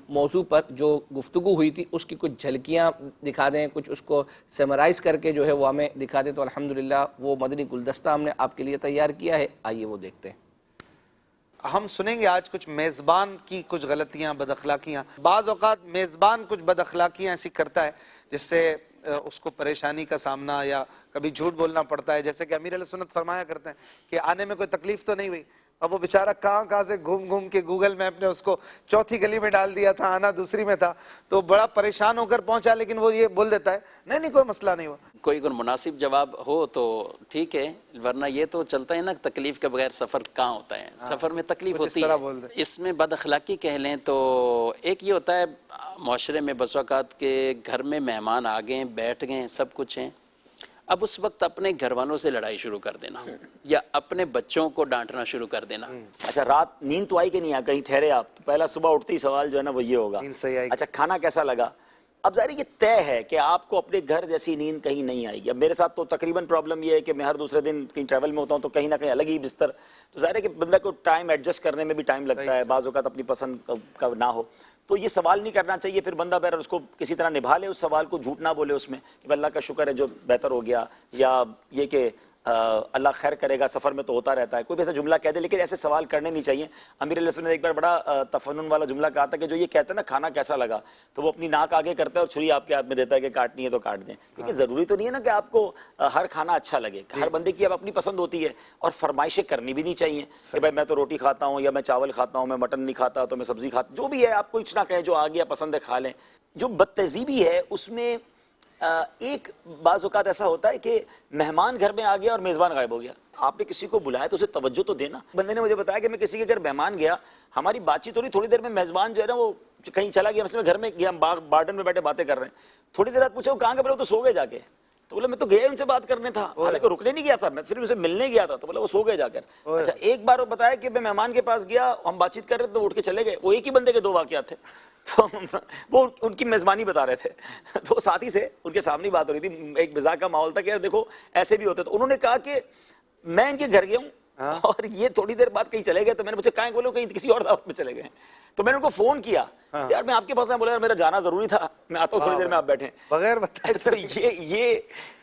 موضوع پر جو گفتگو ہوئی تھی اس کی کچھ جھلکیاں دکھا دیں، کچھ اس کو سیمرائز کر کے جو ہے وہ ہمیں دکھا دیں. تو الحمدللہ وہ مدنی گلدستہ ہم نے آپ کے لیے تیار کیا ہے، آئیے وہ دیکھتے ہیں. ہم سنیں گے آج کچھ میزبان کی کچھ غلطیاں، بد اخلاقیاں. بعض اوقات میزبان کچھ بد اخلاقیاں ایسی کرتا ہے جس سے اس کو پریشانی کا سامنا یا کبھی جھوٹ بولنا پڑتا ہے. جیسے کہ امیر علیہ سنت فرمایا کرتے ہیں کہ آنے میں کوئی تکلیف تو نہیں ہوئی، اب وہ بیچارہ کہاں سے گھوم کے گوگل میپ نے اس کو چوتھی گلی میں ڈال دیا تھا، آنا دوسری میں تھا، تو بڑا پریشان ہو کر پہنچا، لیکن وہ یہ بول دیتا ہے نہیں کوئی مسئلہ نہیں ہوا. کوئی مناسب جواب ہو تو ٹھیک ہے، ورنہ یہ تو چلتا ہے نا تکلیف کے بغیر سفر کہاں ہوتا ہے. سفر میں تکلیف ہوتی ہے. اس میں بد اخلاقی کہہ لیں تو ایک یہ ہوتا ہے معاشرے میں بس اوقات کے گھر میں مہمان آ گئے، بیٹھ گئے، سب کچھ ہیں، اب اس وقت اپنے گھر والوں سے لڑائی شروع کر دینا یا اپنے بچوں کو ڈانٹنا شروع کر دینا. اچھا رات نیند تو آئی کہ نہیں آئی؟ کہیں ٹھہرے آپ تو پہلا صبح اٹھتے ہی سوال جو ہے نا وہ یہ ہوگا اچھا کھانا کیسا لگا. اب ظاہر یہ طے ہے کہ آپ کو اپنے گھر جیسی نیند کہیں نہیں آئے گی. اب میرے ساتھ تو تقریباً پرابلم یہ ہے کہ میں ہر دوسرے دن کہیں ٹریول میں ہوتا ہوں تو کہیں نہ کہیں الگ ہی بستر، تو ظاہر ہے کہ بندہ کو ٹائم ایڈجسٹ کرنے میں بھی ٹائم لگتا ہے، بعض اوقات اپنی پسند کا نہ ہو. تو یہ سوال نہیں کرنا چاہیے. پھر بندہ بہرحال اس کو کسی طرح نبھا لے اس سوال کو، جھوٹ نہ بولے اس میں کہ اللہ کا شکر ہے جو بہتر ہو گیا، یا یہ کہ اللہ خیر کرے گا، سفر میں تو ہوتا رہتا ہے، کوئی بھی ایسا جملہ کہہ دے، لیکن ایسے سوال کرنے نہیں چاہیے۔ امیر علیہ السلام نے ایک بار بڑا تفنن والا جملہ کہا تھا کہ جو یہ کہتا ہے نا کھانا کیسا لگا، تو وہ اپنی ناک آگے کرتا ہے اور چھری آپ کے ہاتھ میں دیتا ہے کہ کاٹنی ہے تو کاٹ دیں، کیونکہ ضروری تو نہیں ہے نا کہ آپ کو ہر کھانا اچھا لگے، ہر بندے کی اب اپنی پسند ہوتی ہے، اور فرمائشیں کرنی بھی نہیں چاہیے کہ بھائی میں تو روٹی کھاتا ہوں یا میں چاول کھاتا ہوں، میں مٹن نہیں کھاتا تو میں سبزی کھاتا، جو بھی ہے آپ کو کچھ نہ کہیں، جو آ گیا پسند ہے کھا لیں۔ جو بد تہذیبی ہے اس میں ایک بعض اوقات ایسا ہوتا ہے کہ مہمان گھر میں آ گیا اور میزبان غائب ہو گیا، آپ نے کسی کو بلایا تو اسے توجہ تو دینا۔ بندے نے مجھے بتایا کہ میں کسی کے گھر مہمان گیا، ہماری بات چیت ہوئی، تھوڑی دیر میں میزبان جو ہے نا وہ کہیں چلا گیا، مثلا گھر میں گیا، ہم گارڈن میں بیٹھے باتیں کر رہے ہیں، تھوڑی دیر بعد پوچھا وہ کہاں گئے، بولے وہ تو سو گئے جا کے، تو بولا میں تو گیا ان سے بات کرنے تھا، حالانکہ رکنے نہیں گیا تھا، میں صرف اسے ملنے گیا تھا، تو بولا وہ سو گئے جا کر۔ اچھا ایک بار وہ بتایا کہ میں مہمان کے پاس گیا، ہم بات چیت کر رہے تھے تو اٹھ کے چلے گئے، وہ ایک ہی بندے کے دو واقعات تھے، تو وہ ان کی میزبانی بتا رہے تھے، تو ساتھی سے ان کے سامنے بات ہو رہی تھی، ایک مزاح کا ماحول تھا کہ یار دیکھو ایسے بھی ہوتے، تو انہوں نے کہا کہ میں ان کے گھر گیا ہوں اور یہ تھوڑی دیر بعد کہیں چلے گئے، تو میں نے پوچھا کہاں، بولے کہیں کسی اور دعوت میں چلے گئے، تو میں نے ان کو فون کیا، یار میں آپ کے پاس آیا، بولا یار میرا جانا ضروری تھا، میں آتا ہوں تھوڑی دیر میں، آپ بیٹھیں بغیر بتائے۔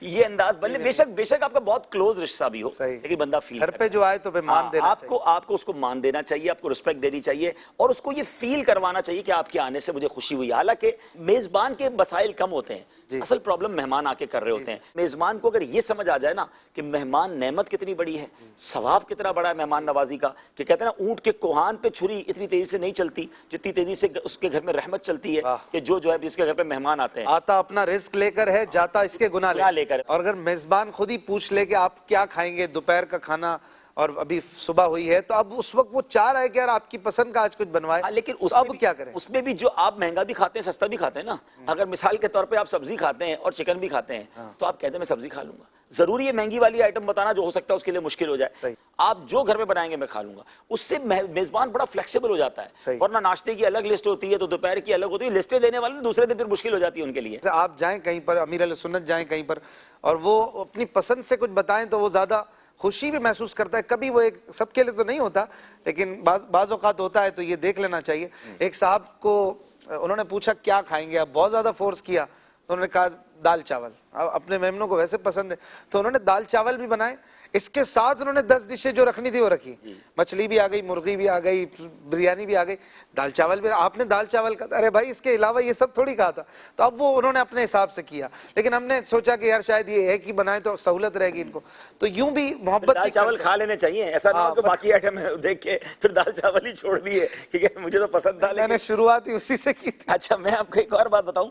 یہ انداز بلے بے شک آپ کا بہت کلوز رشتہ بھی ہو، لیکن بندہ فیل گھر پہ جو آئے تو مان دینا چاہیے، آپ کو اس کو مان دینا چاہیے، آپ کو رسپیکٹ دینی چاہیے، اور اس کو یہ فیل کروانا چاہیے کہ آپ کے آنے سے مجھے خوشی ہوئی۔ حالانکہ میزبان کے مسائل کم ہوتے ہیں، اصل پرابلم مہمان آ کے کر رہے ہوتے ہیں۔ میزبان کو اگر یہ سمجھ آ جائے نا کہ مہمان نعمت کتنی بڑی ہے، ثواب کتنا بڑا ہے مہمان نوازی کا، کہ کہتے ہیں نا اونٹ کے کوہان پہ چھری اتنی تیزی سے نہیں چلتی جتنی تیزی سے اس کے گھر میں رحمت چلتی ہے، کہ جو ہے جس کے گھر پہ مہمان آتے ہیں، آتا اپنا رزق لے کر ہے، جاتا اس کے گناہ لے کر، اور اگر میزبان خود ہی پوچھ لے کہ آپ کیا کھائیں گے، دوپہر کا کھانا اور ابھی صبح ہوئی ہے، تو اب اس وقت وہ چاہ رہا ہے کہ یار آپ کی پسند کا آج کچھ بنوائے، لیکن اب کیا کریں؟ اس میں بھی جو آپ مہنگا بھی کھاتے ہیں سستا بھی کھاتے ہیں نا، اگر مثال کے طور پہ آپ سبزی کھاتے ہیں اور چکن بھی کھاتے ہیں تو آپ کہتے ہیں میں سبزی کھا لوں گا، ضروری ہے مہنگی والی آئٹم بتانا جو ہو سکتا ہے اس کے لیے مشکل ہو جائے، آپ جو گھر میں بنائیں گے میں کھا لوں گا، اس سے میزبان بڑا فلیکسیبل ہو جاتا ہے، ورنہ ناشتے کی الگ لسٹ ہوتی ہے تو دوپہر کی الگ ہوتی ہے، لسٹیں دینے والے دوسرے دن پھر مشکل ہو جاتی ہے ان کے لیے۔ آپ جائیں کہیں پر، امیر علیہ سنت جائیں کہیں پر، اور وہ اپنی پسند سے کچھ بتائیں تو وہ زیادہ خوشی بھی محسوس کرتا ہے، کبھی وہ ایک سب کے لیے تو نہیں ہوتا لیکن بعض اوقات ہوتا ہے، تو یہ دیکھ لینا چاہیے۔ ایک صاحب کو انہوں نے پوچھا کیا کھائیں گے، اب بہت زیادہ فورس کیا تو انہوں نے کہا دال چاول، اپنے مہمانوں کو ویسے پسند ہے تو انہوں نے دال چاول بھی بنائے، اس کے ساتھ انہوں نے 10 ڈشیں جو رکھنی تھی وہ رکھی، مچھلی بھی آ گئی، مرغی بھی آ گئی، بریانی بھی آ گئی، دال چاول بھی، آپ نے دال چاول کہا، ارے بھائی اس کے علاوہ یہ سب تھوڑی کہا تھا، تو اب وہ انہوں نے اپنے حساب سے کیا، لیکن ہم نے سوچا کہ یار شاید یہ ایک ہی بنائے تو سہولت رہے گی ان کو، تو یوں بھی محبت دال چاول کھا لینے چاہیے، ایسا نہ ہو کہ باقی آئٹم دیکھ کے پھر دال چاول ہی چھوڑ دیے، کیونکہ مجھے تو پسند تھا، میں نے شروعات ہی اسی سے کی تھی۔ اچھا میں آپ کو ایک اور بات بتاؤں،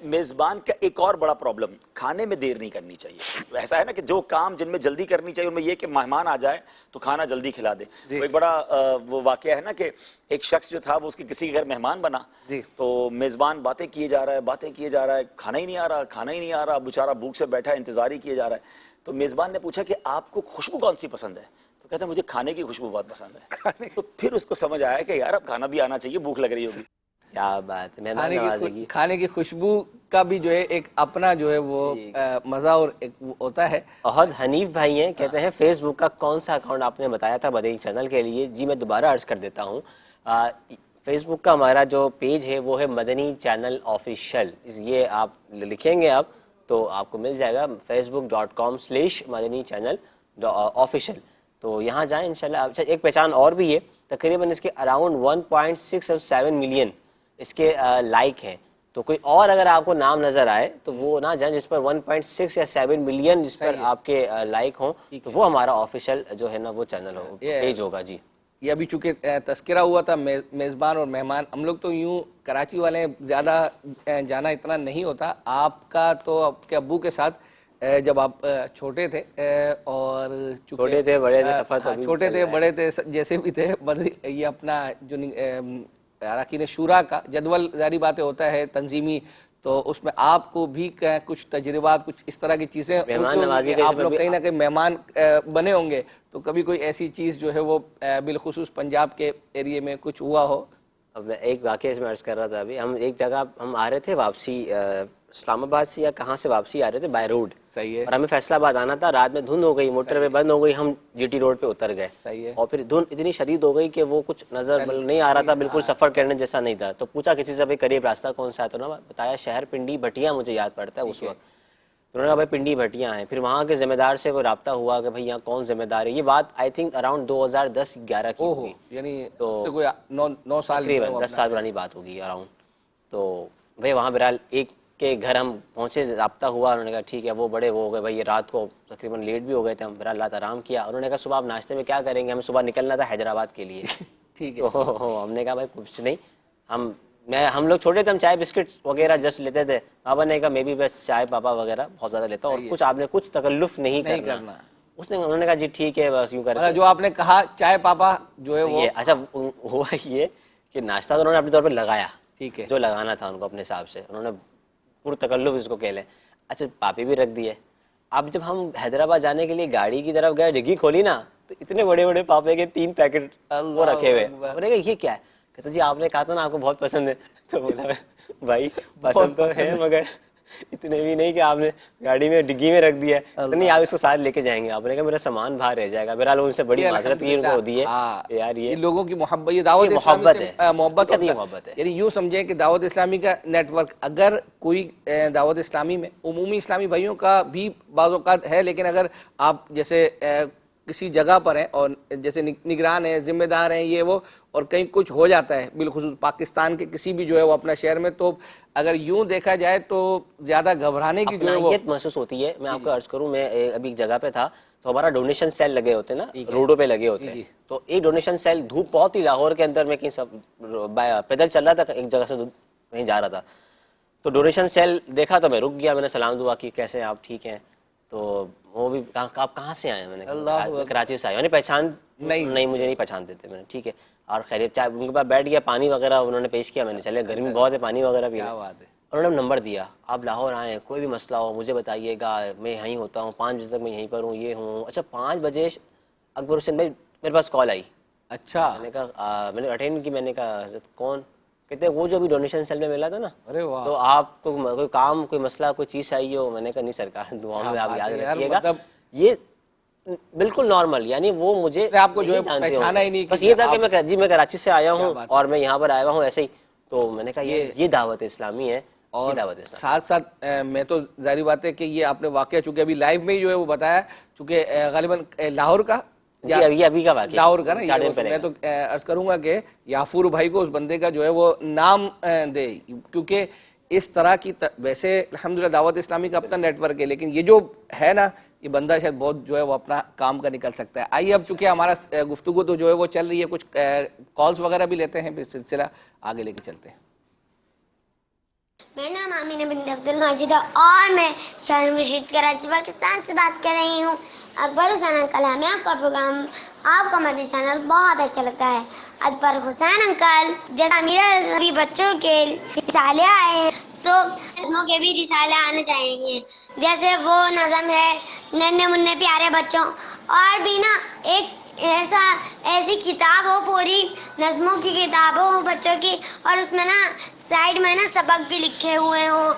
میزبان کا ایک اور بڑا پرابلم، کھانے میں دیر نہیں کرنی چاہیے۔ ایسا ہے نا کہ جو کام جن میں جلدی کرنی چاہیے ان میں یہ کہ مہمان آ جائے تو کھانا جلدی کھلا دے۔ ایک بڑا وہ واقعہ ہے نا کہ ایک شخص جو تھا وہ اس کے کسی کے گھر مہمان بنا، تو میزبان باتیں کیے جا رہا ہے، کھانا ہی نہیں آ رہا، بیچارہ بھوک سے بیٹھا ہے، انتظار ہی کیے جا رہا ہے، تو میزبان نے پوچھا کہ آپ کو خوشبو کون سی پسند ہے، تو کہتا ہے مجھے کھانے کی خوشبو بہت پسند ہے، تو پھر اس کو سمجھ آیا کہ یار اب کھانا بھی آنا چاہیے، بھوک لگ رہی ہوگی۔ کیا بات ہے، کھانے کی خوشبو کا بھی جو ہے ایک اپنا جو ہے وہ مزہ اور ایک ہوتا ہے۔ بہت حنیف بھائی ہیں، کہتے ہیں فیس بک کا کون سا اکاؤنٹ آپ نے بتایا تھا مدنی چینل کے لیے؟ جی میں دوبارہ عرض کر دیتا ہوں، فیس بک کا ہمارا جو پیج ہے وہ ہے مدنی چینل آفیشیل، یہ آپ لکھیں گے آپ تو آپ کو مل جائے گا، facebook.com/مدنی چینل آفیشیل، تو یہاں جائیں انشاءاللہ۔ اچھا ایک پہچان اور بھی ہے، تقریباً اس کے اراؤنڈ 1.6 اور 7 ملین اس کے لائک ہیں، تو کوئی اور اگر آپ کو نام نظر آئے تو وہ نہ جائیں جس پر 1.6 یا 7 ملین جس پر آپ کے لائک ہوں، تو وہ ہمارا آفیشیل جو ہے نا وہ چینل ہو، پیج ہوگا۔ جی یہ ابھی چونکہ تذکرہ ہوا تھا میزبان اور مہمان، ہم لوگ تو یوں کراچی والے زیادہ جانا اتنا نہیں ہوتا، آپ کا تو آپ کے ابو کے ساتھ جب آپ چھوٹے تھے اور چھوٹے تھے بڑے تھے، سفر چھوٹے تھے بڑے تھے جیسے بھی تھے، یہ اپنا جو اراکین شورا کا جدول ظاہری باتیں ہوتا ہے تنظیمی، تو اس میں آپ کو بھی کچھ تجربات کچھ اس طرح کی چیزیں، آپ لوگ کہیں نہ کہیں مہمان بنے ہوں گے، تو کبھی کوئی ایسی چیز جو ہے وہ بالخصوص پنجاب کے ایریے میں کچھ ہوا ہو؟ اب میں ایک واقعہ اس میں عرض کر رہا تھا، ابھی ہم ایک جگہ ہم آ رہے تھے واپسی، اسلام آباد سے یا کہاں سے واپسی آ رہے تھے بائی روڈ، صحیح ہے، اور ہمیں فیصلہ آباد آنا تھا، رات میں دھند ہو گئی، موٹر وے بند ہو گئی، ہم جی ٹی روڈ پہ اتر گئے، صحیح ہے، اور پھر دھند اتنی شدید ہو گئی کہ وہ کچھ نظر نہیں آ رہا تھا، بالکل سفر کرنے جیسا نہیں تھا، تو پوچھا کسی سے بھائی قریب راستہ کون سا ہے، تو نا بتایا شہر پنڈی بھٹیا، مجھے یاد پڑتا ہے اس وقت، تو انہوں نے کہا بھائی پنڈی بھٹیاں ہیں. پھر وہاں کے ذمہ دار سے کوئی رابطہ ہوا کہ بھائی یہاں کون ذمہ دار ہے. یہ بات آئی تھنک اراؤنڈ 2010-11 کی ہوگی, یعنی تو کوئی 9 سال تقریباً 10 سال پرانی بات ہوگی اراؤنڈ. تو بھائی وہاں بہرحال ایک کے گھر ہم پہنچے, رابطہ ہوا, انہوں نے کہا ٹھیک ہے. وہ بڑے وہ ہو گئے بھائی, یہ رات کو تقریباً لیٹ بھی ہو گئے تھے ہم, بہرحال رات آرام کیا. انہوں نے کہا صبح آپ ناشتے میں کیا کریں گے؟ ہمیں صبح نکلنا تھا حیدرآباد کے لیے. ٹھیک ہے. تو ہم نے کہا بھائی کچھ نہیں, ہم لوگ چھوٹے تھے, ہم چائے بسکٹ وغیرہ جسٹ لیتے تھے. پاپا نے کہا میں بھی بس چائے پاپا وغیرہ بہت زیادہ لیتا ہوں, اور کچھ آپ نے کچھ تکلف نہیں کرنا. انہوں نے کہا جی ٹھیک ہے بس یوں کرتے. جو آپ نے کہا چائے پاپا جو ہے وہ اچھا ہوا یہ کہ ناشتہ تو انہوں نے اپنے طور پہ لگایا, ٹھیک ہے, جو لگانا تھا ان کو اپنے حساب سے, انہوں نے پور تکلف اس کو کہہ لیں. اچھا پاپی بھی رکھ دیے. اب جب ہم حیدرآباد جانے کے لیے گاڑی کی طرف گئے, ڈگی کھولی نا, تو اتنے بڑے بڑے پاپے کے 3 پیکٹ وہ رکھے ہوئے. میں نے کہا یہ کیا ہے؟ کہتے جی آپ نے کہا تھا نا آپ کو بہت پسند ہے. تو بولا بھائی پسند تو ہے مگر اتنے بھی نہیں کہ آپ نے گاڑی میں ڈگی میں رکھ دیا ہے. نہیں آپ اس کو ساتھ لے کے جائیں گے. آپ نے کہا میرا سامان باہر رہ جائے گا. بہرحال ان سے بڑی معذرت کی ان کو دی ہے یار, یہ لوگوں کی محبت, یہ دعوت اسلامی سے محبت ہے. یعنی یوں سمجھیں کہ دعوت اسلامی کا نیٹ ورک, اگر کوئی دعوت اسلامی میں عمومی اسلامی بھائیوں کا بھی بعض اوقات ہے, لیکن اگر آپ جیسے کسی جگہ پر ہیں اور جیسے نگران ہیں, ذمہ دار ہیں, یہ وہ, اور کہیں کچھ ہو جاتا ہے بالخصوص پاکستان کے کسی بھی جو ہے وہ اپنا شہر میں, تو اگر یوں دیکھا جائے تو زیادہ گھبرانے کی جو ہے وہ محسوس ہوتی ہے. میں آپ کو عرض کروں, میں ابھی ایک جگہ پہ تھا, تو ہمارا ڈونیشن سیل لگے ہوتے نا, روڈوں پہ لگے ہوتے ہیں. تو ایک ڈونیشن سیل دھوپ بہت ہی, لاہور کے اندر میں کہیں سب پیدل چل رہا تھا, ایک جگہ سے کہیں جا رہا تھا, تو ڈونیشن سیل دیکھا تو میں رک گیا. میں نے سلام دعا کی, کیسے ہیں آپ, ٹھیک ہیں؟ تو وہ بھی آپ کہاں سے آئے ہیں؟ میں نے کہا کراچی سے آئے. یعنی پہچان نہیں, مجھے نہیں پہچانتے تھے. میں نے ٹھیک ہے اور خیریت, چائے ان کے پاس بیٹھ گیا, پانی وغیرہ انہوں نے پیش کیا. میں نے چلے گرمی بہت ہے, پانی وغیرہ بھی. انہوں نے نمبر دیا, آپ لاہور آئیں, کوئی بھی مسئلہ ہو مجھے بتائیے گا, میں یہیں ہوتا ہوں, 5 بجے تک میں یہیں پر ہوں, یہ ہوں. اچھا 5 بجے اکبر حسین بھائی میرے پاس کال آئی. اچھا میں نے کہا, میں نے اٹینڈ کی. میں نے کہا حضرت کون؟ کہتے وہ جو بھی ڈونیشن سیل میں ملا تھا نا, تو آپ کو کوئی کام, کوئی مسئلہ, کوئی چیز چاہیے ہو؟ میں نے کہا نہیں سرکار, دعاؤں میں آپ یاد رکھیے گا. یہ بالکل نارمل, یعنی وہ مجھے آپ کو جو ہے پہچانا ہی نہیں, بس یہ تھا کہ میں کراچی سے آیا ہوں اور میں یہاں پر آیا ہوں ایسے ہی. تو میں نے کہا یہ دعوت اسلامی ہے. اور ساتھ ساتھ میں تو ظاہری بات ہے کہ یہ آپ نے واقعہ چونکہ ابھی لائیو میں جو ہے وہ بتایا, چونکہ غالباً لاہور کا ابھی کا واقعہ لاہور کا نا, میں تو عرض کروں گا کہ یافور بھائی کو اس بندے کا جو ہے وہ نام دے, کیونکہ اس طرح کی ویسے الحمدللہ دعوت اسلامی کا اپنا نیٹ ورک ہے, لیکن یہ جو ہے نا, یہ بندہ شاید بہت جو ہے وہ اپنا کام کا نکل سکتا ہے. آئیے اب چونکہ ہمارا گفتگو تو جو ہے وہ چل رہی ہے, کچھ کالز وغیرہ بھی لیتے ہیں, پھر سلسلہ آگے لے کے چلتے ہیں. میرا نام آمینہ بنت عبد الماجد ہے اور میں شہر مشید کراچی پاکستان سے بات کر رہی ہوں. اکبر حسین انکل, ہمیں آپ کا پروگرام, آپ کا مدنی چینل بہت اچھا لگتا ہے. اکبر حسین انکل, جیسا میرا سبھی بچوں کے رسالے آئے ہیں تو نظموں کے بھی رسالے آنے چاہیے. جیسے وہ نظم ہے ننے منے پیارے بچوں, اور بھی نا ایک ایسی کتاب ہو, پوری نظموں کی کتاب ہو بچوں کی, اور اس میں نا سائیڈ میں نا سبق بھی لکھے ہوئے ہوں,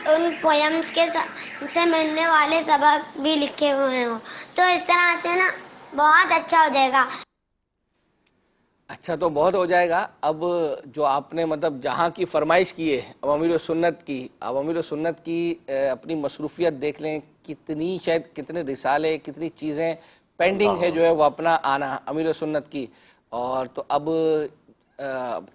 ان پویمز کے سے ملنے والے سبق بھی لکھے ہوئے ہوں. تو اس طرح سے نا بہت اچھا ہو جائے گا. اچھا تو بہت ہو جائے گا. اب جو آپ نے مطلب جہاں کی فرمائش کی ہے عوامل و سنت کی, عوامل و سنت کی اپنی مصروفیت دیکھ لیں, کتنی شاید کتنے رسالے, کتنی چیزیں پینڈنگ ہے جو ہے وہ اپنا آنا عوامل و سنت کی. اور تو اب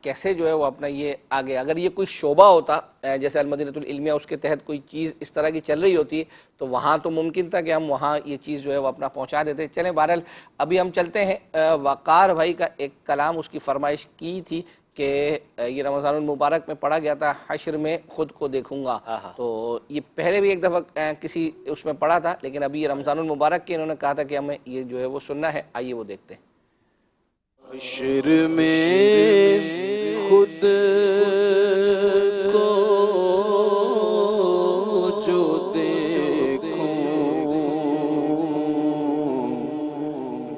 کیسے جو ہے وہ اپنا یہ آگے, اگر یہ کوئی شعبہ ہوتا جیسے المدینۃ العلمیہ, اس کے تحت کوئی چیز اس طرح کی چل رہی ہوتی تو وہاں تو ممکن تھا کہ ہم وہاں یہ چیز جو ہے وہ اپنا پہنچا دیتے. چلیں بہرحال ابھی ہم چلتے ہیں. وقار بھائی کا ایک کلام, اس کی فرمائش کی تھی کہ یہ رمضان المبارک میں پڑھا گیا تھا, حشر میں خود کو دیکھوں گا. تو یہ پہلے بھی ایک دفعہ کسی اس میں پڑھا تھا, لیکن ابھی یہ رمضان المبارک کے انہوں نے کہا تھا کہ ہمیں یہ جو ہے وہ سننا ہے. آئیے وہ دیکھتے ہیں. حشر میں خود کو جو دیکھوں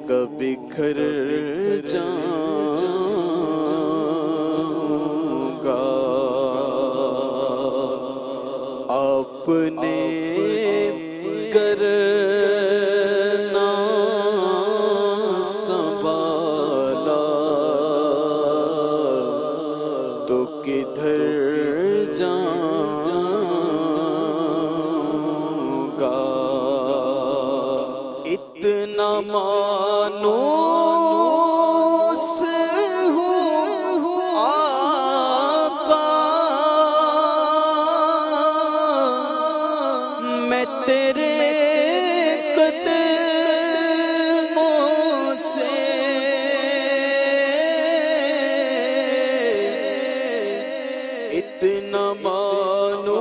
گا بکھر جاؤں گا, اپنے کرنا سنبھالا تو کدھر جاؤں اتنا مانوس ہوں آقا میں تیرے قدموں سے اتنا مانوس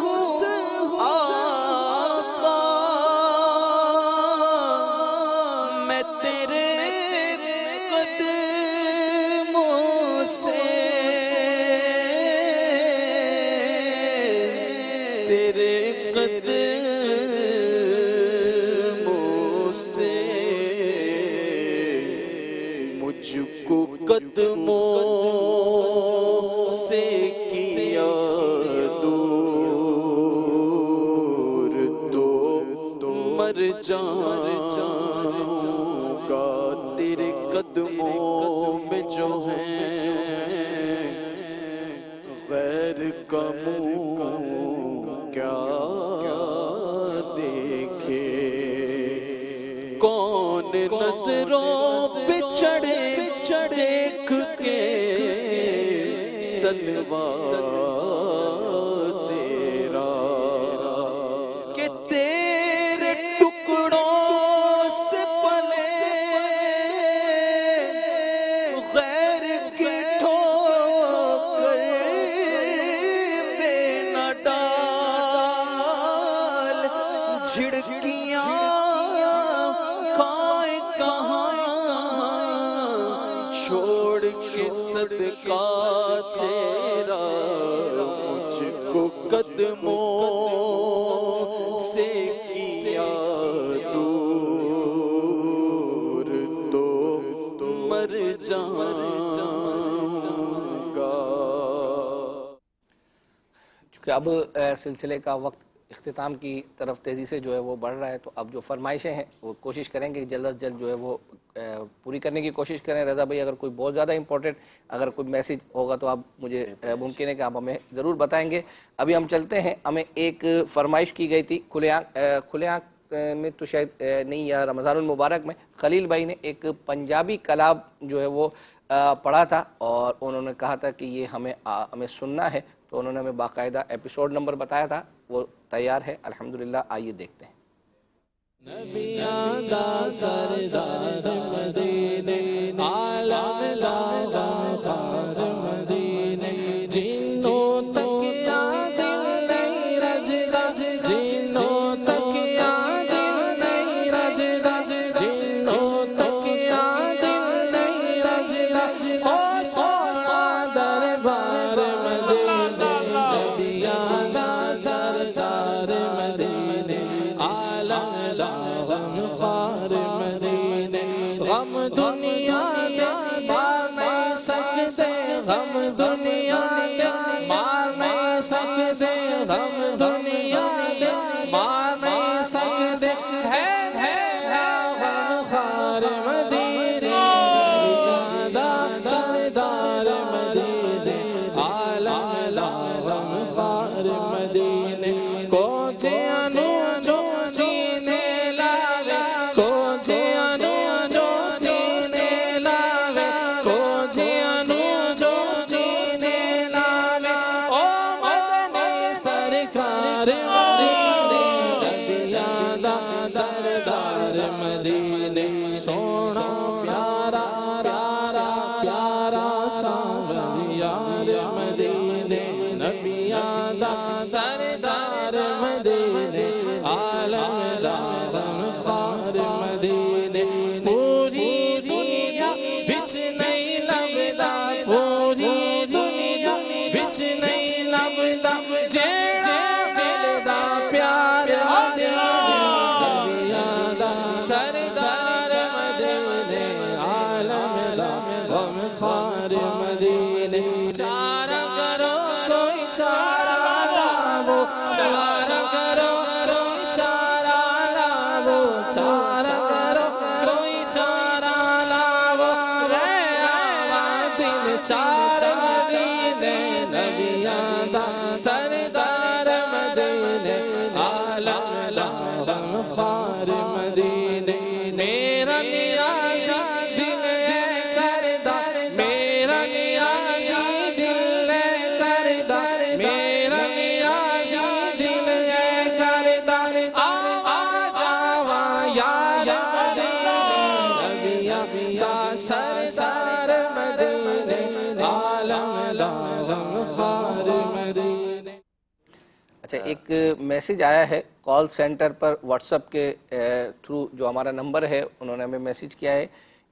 ہوں آقا میں تیرے قدموں سے تیرے قدموں سے مجھ کو قدموں سے کیا دور تو مر جاؤں گا تیرے قدموں میں جو ہیں غیر کا منہ کیا دیکھے کون نظروں پہ چڑھے دیکھ کے تلوار تیرا کہ تیرے ٹکڑوں سے پلے غیر کی ٹھوکر پہ نہ ڈال جھڑکیاں کھائے کہاں چھوڑ کے صدقہ تیرا مجھ کو قدموں سے کیا دور تو مر جاؤں گا. چونکہ اب سلسلے کا وقت اختتام کی طرف تیزی سے جو ہے وہ بڑھ رہا ہے، تو اب جو فرمائشیں ہیں وہ کوشش کریں کہ جلد از جلد جو ہے وہ پوری کرنے کی کوشش کریں. رضا بھائی اگر کوئی بہت زیادہ امپورٹنٹ اگر کوئی میسیج ہوگا تو آپ مجھے ممکن ہے کہ آپ ہمیں ضرور بتائیں گے. ابھی ہم چلتے ہیں. ہمیں ایک فرمائش کی گئی تھی کھلے آنکھ میں تو شاید نہیں، یا رمضان المبارک میں خلیل بھائی نے ایک پنجابی کلام جو ہے وہ پڑھا تھا اور انہوں نے کہا تھا کہ یہ ہمیں سننا ہے، تو انہوں نے ہمیں باقاعدہ ایپیسوڈ نمبر بتایا تھا، وہ تیار ہے الحمدللہ. آئیے دیکھتے ہیں. نبیاں دا سردار مدینے عالم دا خار مدینے جنوں تک یاد نہیں رجدا جنوں تک یاد نہیں رجدا جنوں تک یاد نہیں رجدا او سونا دربار مدینے نبیاں دا سردار مدینے عالم غم خار مدینے غم دنیا دے مار نہیں سکتے غم دنیا دے مار نہیں سکتے غم دنیا دے مار نہیں سکتے ہے غم خار مدینے دا سردار مدینے عالم غم خار مدینے کوچے انو جو سینے لاوے کوچے انو جو سینے لاوے کوچے انو جو سینے لاوے او مدنی سرکار مدینے نبیاں دا سردار مدینے سونا پیارا پیارا پیارا ساوریار مدینے نبیاں دا سردار مدینے عالم غم خار مدینے پوری دنیا بچ نہیں لبدا پوری دنیا بچ نہیں لبدا جیڑا ملدا پیار مدینے نبیاں دا سردار مدینے عالم غم خار مدینے چارہ کرو کوئی چارہ لاو چارہ کرو کوئی چارہ لاو چارہ کرو کوئی چارہ لاو رے آوا دل چارہ مدینے نبیاں دا سردار غمخوار مدینے میرا نیازی دل ہے کردہ میرا نیازی دل ہے کردہ میرا نیازی دل ہے کردہ آ جاوا یار مدینے نبی سرسار مدینے عالم لا غمخوار مدینے. اچھا ایک میسیج آیا ہے کال سینٹر پر واٹس اپ کے تھرو جو ہمارا نمبر ہے انہوں نے ہمیں میسیج کیا ہے.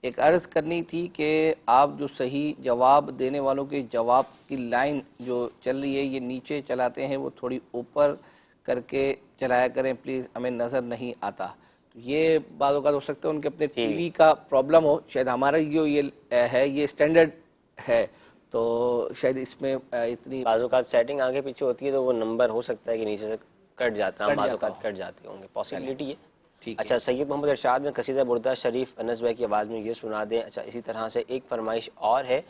ایک عرض کرنی تھی کہ آپ جو صحیح جواب دینے والوں کے جواب کی لائن جو چل رہی ہے یہ نیچے چلاتے ہیں وہ تھوڑی اوپر کر کے چلایا کریں پلیز, ہمیں نظر نہیں آتا. تو یہ بعض اوقات ہو سکتا ہے ان کے اپنے ٹی وی کا پرابلم ہو, شاید ہمارا جو یہ ہے یہ اسٹینڈرڈ ہے تو شاید اس میں اتنی بعض اوقات سیٹنگ آگے پیچھے ہوتی ہے تو وہ نمبر ہو سکتا ہے کہ نیچے سے کٹ جاتا ہے, بعض اوقات کٹ جاتے ہوں گے, پاسبلٹی ہے. اچھا سید محمد ارشاد نے قصیدہ بردہ شریف انس بھائی کی آواز میں یہ سنا دیں. اچھا اسی طرح سے ایک فرمائش اور ہے,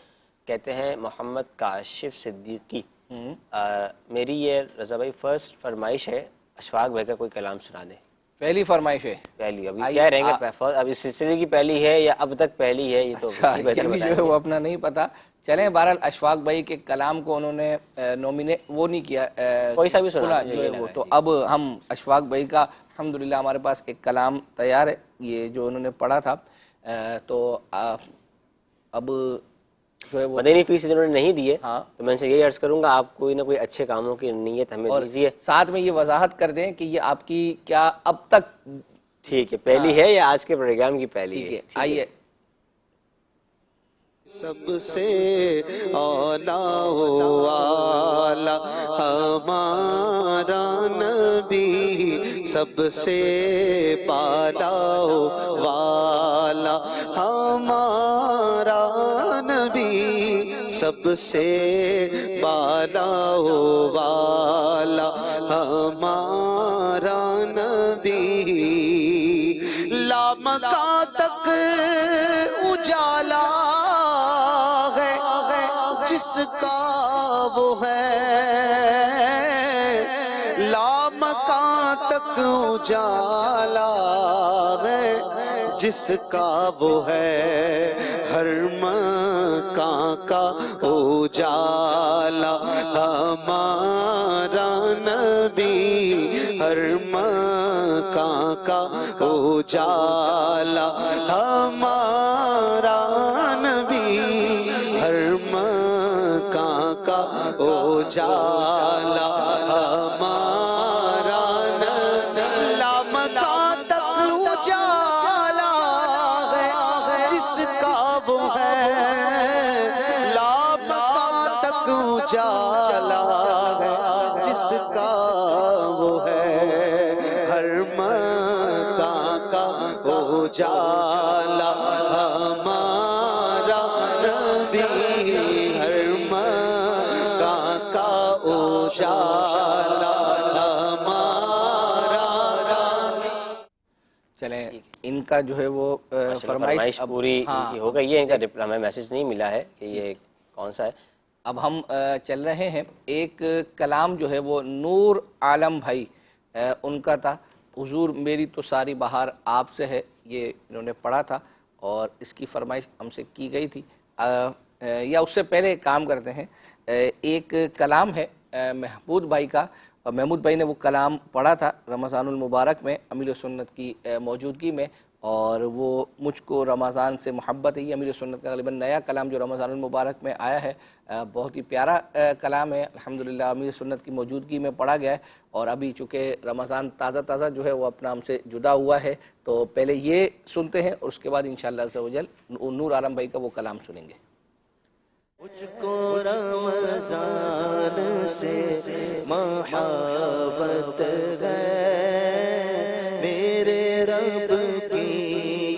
کہتے ہیں محمد کاشف صدیقی, میری یہ رضا بھائی فرسٹ فرمائش ہے, اشفاق بھائی کا کوئی کلام سنا دیں. پہلی فرمائش ہے, پہلی ابھی کہہ رہے ہیں کہ اب اس سلسلے کی پہلی ہے یا اب تک پہلی ہے, یہ تو جو ہے وہ اپنا نہیں پتا. چلیں بہرحال اشفاق بھائی کے کلام کو انہوں نے نومینیٹ وہ نہیں کیا, کوئی سا بھی سنا جو ہے وہ, تو اب ہم اشفاق بھائی کا الحمدللہ ہمارے پاس ایک کلام تیار ہے یہ جو انہوں نے پڑھا تھا. تو اب جو ہے وہ مدنی فیس انہوں نے نہیں دیے تو میں ان سے یہی عرض کروں گا آپ کوئی نہ کوئی اچھے کاموں کی نیت ہمیں دیجیے, ساتھ میں یہ وضاحت کر دیں کہ یہ آپ کی کیا اب تک ٹھیک ہے پہلی ہے یا آج کے پروگرام کی پہلی ہے. آئیے. سب سے اولا والا ہمارا نبی, سب سے بالا والا ہمارا نبی, سب سے بالا والا ہمارا نبی, لامکاں تک اجالا جس کا وہ ہے, لامکاں تک اجالا ہے جس کا وہ ہے, ہر مکاں کا اجالا ہمارا نبی, ہر مکاں کا اجالا ہمارا نبی, ہر اجالا ہمارا نبی, لامکاں تک اجالا ہے جس کا وہ ہے, لامکاں تک اجالا ہے جس کا وہ ہے, ہر مکاں کا اجالا ہمارا نبی, ہر چلیں ان کا جو ہے وہ فرمائش پوری ہو گئی ہے, ان کا ہمیں میسج نہیں ملا ہے کہ یہ کون سا ہے. اب ہم چل رہے ہیں, ایک کلام جو ہے وہ نور عالم بھائی ان کا تھا, حضور میری تو ساری بہار آپ سے ہے, یہ انہوں نے پڑھا تھا اور اس کی فرمائش ہم سے کی گئی تھی. یا اس سے پہلے کام کرتے ہیں, ایک کلام ہے محمود بھائی کا, اور محمود بھائی نے وہ کلام پڑھا تھا رمضان المبارک میں امیر سنت کی موجودگی میں, اور وہ مجھ کو رمضان سے محبت ہے, یہ امیر سنت کا غالباً نیا کلام جو رمضان المبارک میں آیا ہے, بہت ہی پیارا کلام ہے الحمدللہ, امیر سنت کی موجودگی میں پڑھا گیا ہے. اور ابھی چونکہ رمضان تازہ تازہ جو ہے وہ اپنا ہم سے جدا ہوا ہے, تو پہلے یہ سنتے ہیں اور اس کے بعد انشاءاللہ عز و جل نور عالم بھائی کا وہ کلام سنیں گے. مجھ کو رمضان سے محبت ہے, میرے رب کی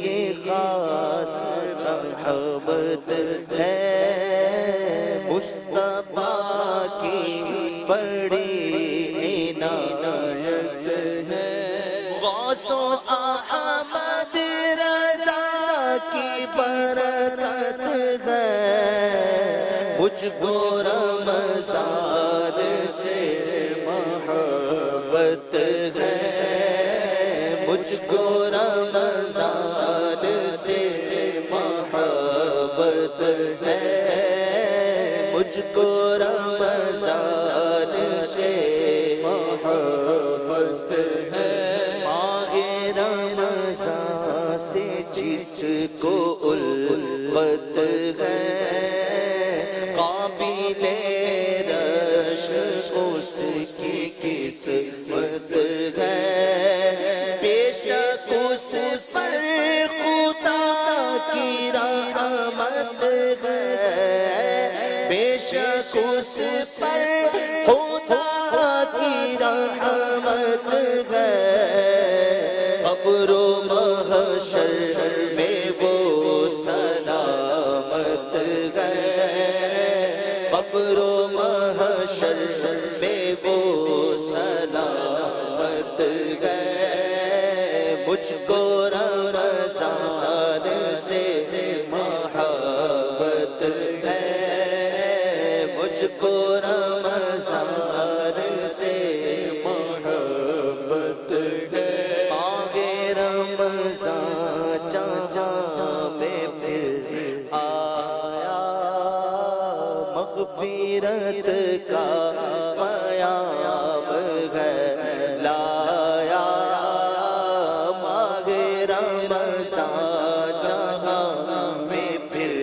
یہ خاص محبت ہے, مصطفیٰ کی بڑی عنایت ہے, غوث و احمد رضا کی برکت ہے, مجھ کو رمضان سے محبت ہے, مجھ مجھ کو رمضان سے محبت ہے، مجھ کو رمضان سے محبت ہے، ماہ رمضان سے جس کو الفت ہے، قابل رشک اس کی قسمت ہے، بے شک اس پر خدا کی رحمت ہے، بے شک اس پر خدا کی رحمت ہے، قبر و محشر میں وہ سلامت ہے، قبر و محشر میں وہ سلامت ہے، مجھ کو رمضان سے محبت ہے، مجھ کو رمضان سے محبت ہے، ماہ رمضان چاچا میں پھر آیا، مغفرت کا پیام ہے لایا، ماہ رمضان جہاں میں پھر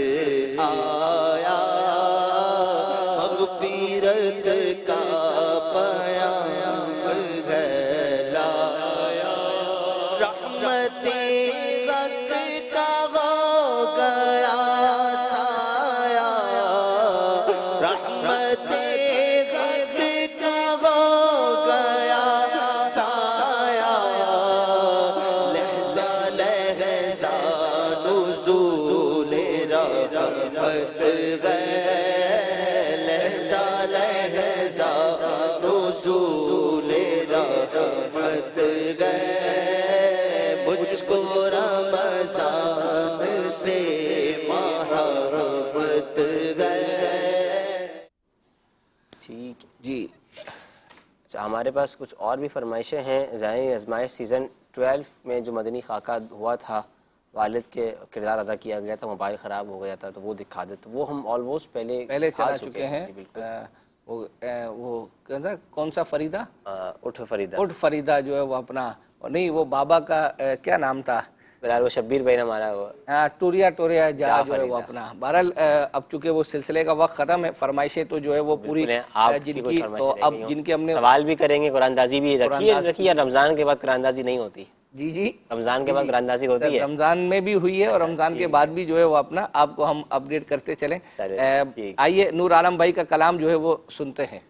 آیا، مغفرت کا پیام ہے لایا، رحمت حق کا ہو گیا سایہ، رحمت حق کا ہو گیا سایہ، لحظہ لحظہ نزول رحمت ہے، لحظہ لحظہ نزول رحمت ہے، مجھ کو رمضان سے محبت ہے۔ ٹھیک جی اچھا، ہمارے پاس کچھ اور بھی فرمائشیں ہیں۔ ذہنی آزمائش سیزن 12 میں جو مدنی خاکہ ہوا تھا، والد کے کردار ادا کیا گیا تھا، موبائل خراب ہو گیا تھا، تو وہ دکھا دے، تو وہ ہم آلموسٹ پہلے چلا چکے ہیں۔ وہ کون سا فریدہ، اٹھ فریدہ، اٹھ فریدہ جو ہے وہ اپنا، نہیں وہ بابا کا کیا نام تھا، بہرحال وہ شبیر بھائی نے ہمارا وہ ٹوریا جا جو ہے وہ اپنا، بہرحال اب چونکہ وہ سلسلے کا وقت ختم ہے، فرمائشیں تو جو ہے وہ پوری جن کی، تو اب جن کے ہم نے سوال بھی کریں گے، قرآن اندازی بھی رکھی ہے، رمضان کے بعد قرآن اندازی نہیں ہوتی؟ جی جی، رمضان کے بعد قرآن اندازی ہوتی ہے، رمضان میں بھی ہوئی ہے اور رمضان کے بعد بھی جو ہے وہ اپنا آپ کو ہم اپڈیٹ کرتے چلیں۔ آئیے نور عالم بھائی کا کلام جو ہے وہ سنتے ہیں۔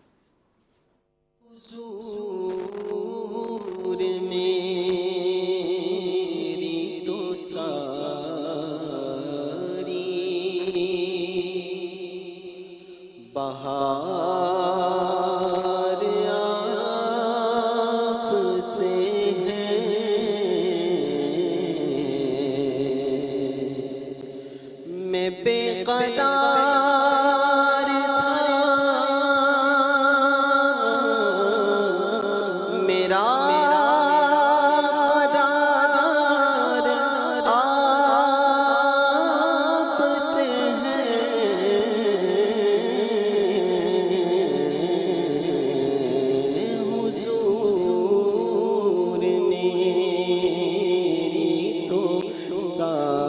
بہار آپ سے ہے، میں بے قرار تھا، میرا قرار آپ سے ہے، حضور میری تو ساری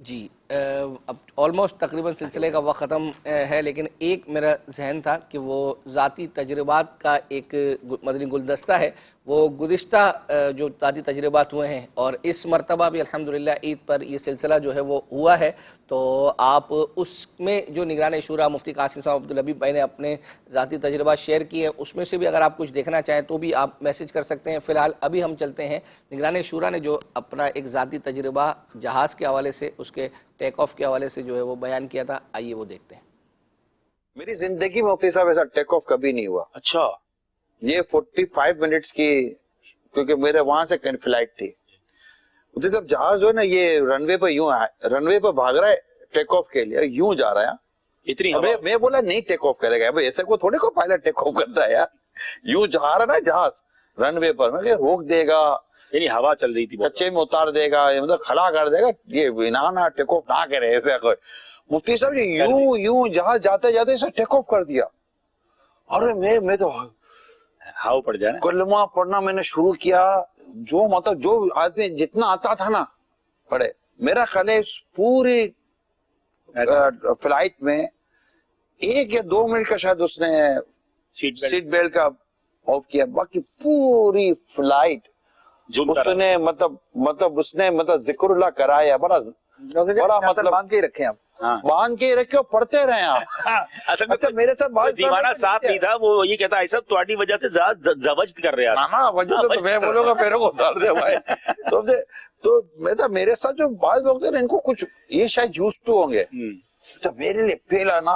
جی اب آلموسٹ تقریباً سلسلے کا وقت ختم ہے، لیکن ایک میرا ذہن تھا کہ وہ ذاتی تجربات کا ایک مدنی گلدستہ ہے، وہ گزشتہ جو ذاتی تجربات ہوئے ہیں اور اس مرتبہ بھی الحمدللہ عید پر یہ سلسلہ جو ہے وہ ہوا ہے، تو آپ اس میں جو نگران شورا مفتی قاسم صاحب عبدالحبیب بھائی نے اپنے ذاتی تجربات شیئر کیے، اس میں سے بھی اگر آپ کچھ دیکھنا چاہیں تو بھی آپ میسج کر سکتے ہیں۔ فی الحال ابھی ہم چلتے ہیں، نگران شورا نے جو اپنا ایک ذاتی تجربہ جہاز کے حوالے سے، اس کے ٹیک آف کے حوالے سے جو ہے وہ بیان کیا تھا، آئیے وہ دیکھتے ہیں۔ میری زندگی میں مفتی صاحب ایسا ٹیک آف کبھی نہیں ہوا۔ اچھا، یہ 45 منٹس کی، کیونکہ میرے وہاں سے فلائٹ تھی، مفتی صاحب جہاز جو ہے نا یہ رن وے پہ یوں رن وے پہ بھاگ رہا ہے ٹیک آف کے لیے، یوں جا رہا ہے، اتنی میں بولا نہیں ٹیک آف کرے گا، ایسے کو تھوڑے کو پائلٹ ٹیک آف کرتا ہے یار، یوں جا رہا نا جہاز رن وے پر، میں روک دے گا، یعنی ہوا چل رہی تھی، کچے میں اتار دے گا، مطلب کھڑا کر دے گا، یہ نہ ٹیک آف نہ کرے ایسے کوئی۔ مفتی صاحب یوں یوں جہاز جاتے جاتے اسے ٹیک آف کر دیا، اور میں تو ہاؤ پڑ جائے، کلمہ پڑھنا میں نے شروع کیا، جو مطلب جو آدمی جتنا آتا تھا نا پڑھے، میرا خیال ہے پوری فلائٹ میں 1 یا 2 منٹ کا شاید اس نے سیٹ بیلٹ کا آف کیا، باقی پوری فلائٹ اس نے مطلب اس نے ذکر اللہ کرایا، بڑا مطلب باندھ کے ہی رکھے آپ، باندھ کے ہی رکھے اور پڑھتے رہے آپ۔ اصل میں میرے ساتھ دیوانہ ساتھ نہیں تھا، وہ یہ کہتا ہے سب تمہاری وجہ سے زوجت کر رہے ہیں، وجہ تو میں بولوں گا پیروں کو اتار دے بھائی۔ تو میرے ساتھ جو بعض لوگ تھے ان کو کچھ یہ شاید یوز ٹو ہوں گے، تو میرے لیے پہلا نا،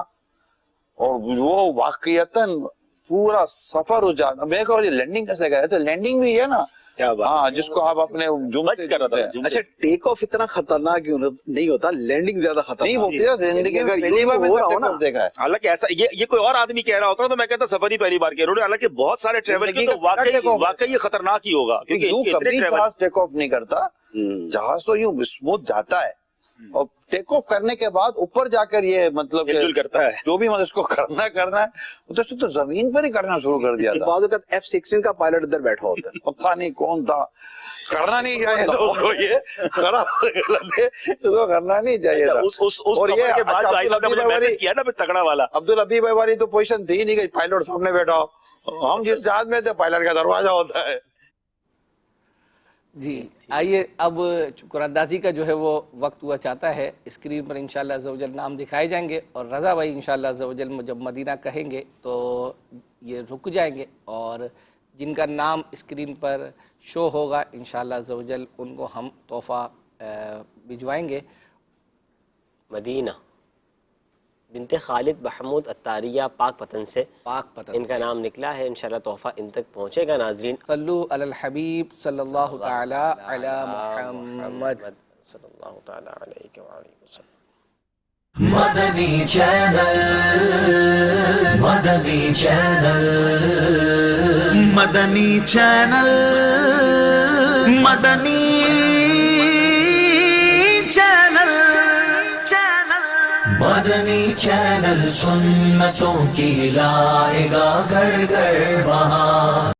اور وہ واقعیتاً پورا سفر ہو جاتا، میں کہا یہ لینڈنگ کیسے گئے تھے، لینڈنگ بھی ہے نا، ہاں جس کو آپ اپنے اچھا ٹیک آف اتنا خطرناک نہیں ہوتا، لینڈنگ زیادہ خطرناک نہیں ہوتی، زندگی میں پہلی بار میں ٹیک آف دیکھا ہے۔ حالانکہ ایسا یہ کوئی اور آدمی کہہ رہا ہوتا نا تو میں کہتا سفر ہی پہلی بار کہہ رہا ہوں، حالانکہ بہت سارے ٹریول کی تو واقعی یہ خطرناک ہی ہوگا، کیونکہ یوں کبھی جہاز ٹیک آف نہیں کرتا، جہاز تو یوں اسموتھ جاتا ہے، اور ٹیک آف کرنے کے بعد اوپر جا کر یہ مطلب کرتا ہے جو بھی اس کو کرنا ہے تو زمین پر ہی کرنا شروع کر دیا تھا۔ بعض اوقات F-16 کا پائلٹ ادھر بیٹھا ہوتا ہے، پتہ نہیں کون تھا، کرنا نہیں چاہیے تھا اس کو، یہ خراب غلط ہے، اس کو کرنا نہیں چاہیے تھا۔ اور یہ تگڑا والا عبدالحبیب بھائی والی تو پوزیشن تھی نہیں کہ پائلٹ سامنے بیٹھا ہو، ہم جس جہاز میں تھے پائلٹ کا دروازہ ہوتا ہے۔ جی آئیے اب قرآن اندازی کا جو ہے وہ وقت ہوا چاہتا ہے، اسکرین پر انشاءاللہ عز و جل نام دکھائے جائیں گے، اور رضا بھائی انشاءاللہ عز و جل جب مدینہ کہیں گے تو یہ رک جائیں گے، اور جن کا نام اسکرین پر شو ہوگا انشاءاللہ عز و جل ان کو ہم تحفہ بھجوائیں گے۔ مدینہ بنت خالد محمود اتاریہ پاک پتن سے ان کا نام نکلا ہے، انشاءاللہ تحفہ ان تک پہنچے گا۔ ناظرین صلو علی الحبیب صلی اللہ تعالی علی محمد صلی اللہ تعالی علیہ وآلہ وسلم۔ مدنی چینل، مدنی چینل، مدنی چینل، مدنی چینل، مدنی چینل سنتوں کی لائے گا گھر گھر بہار۔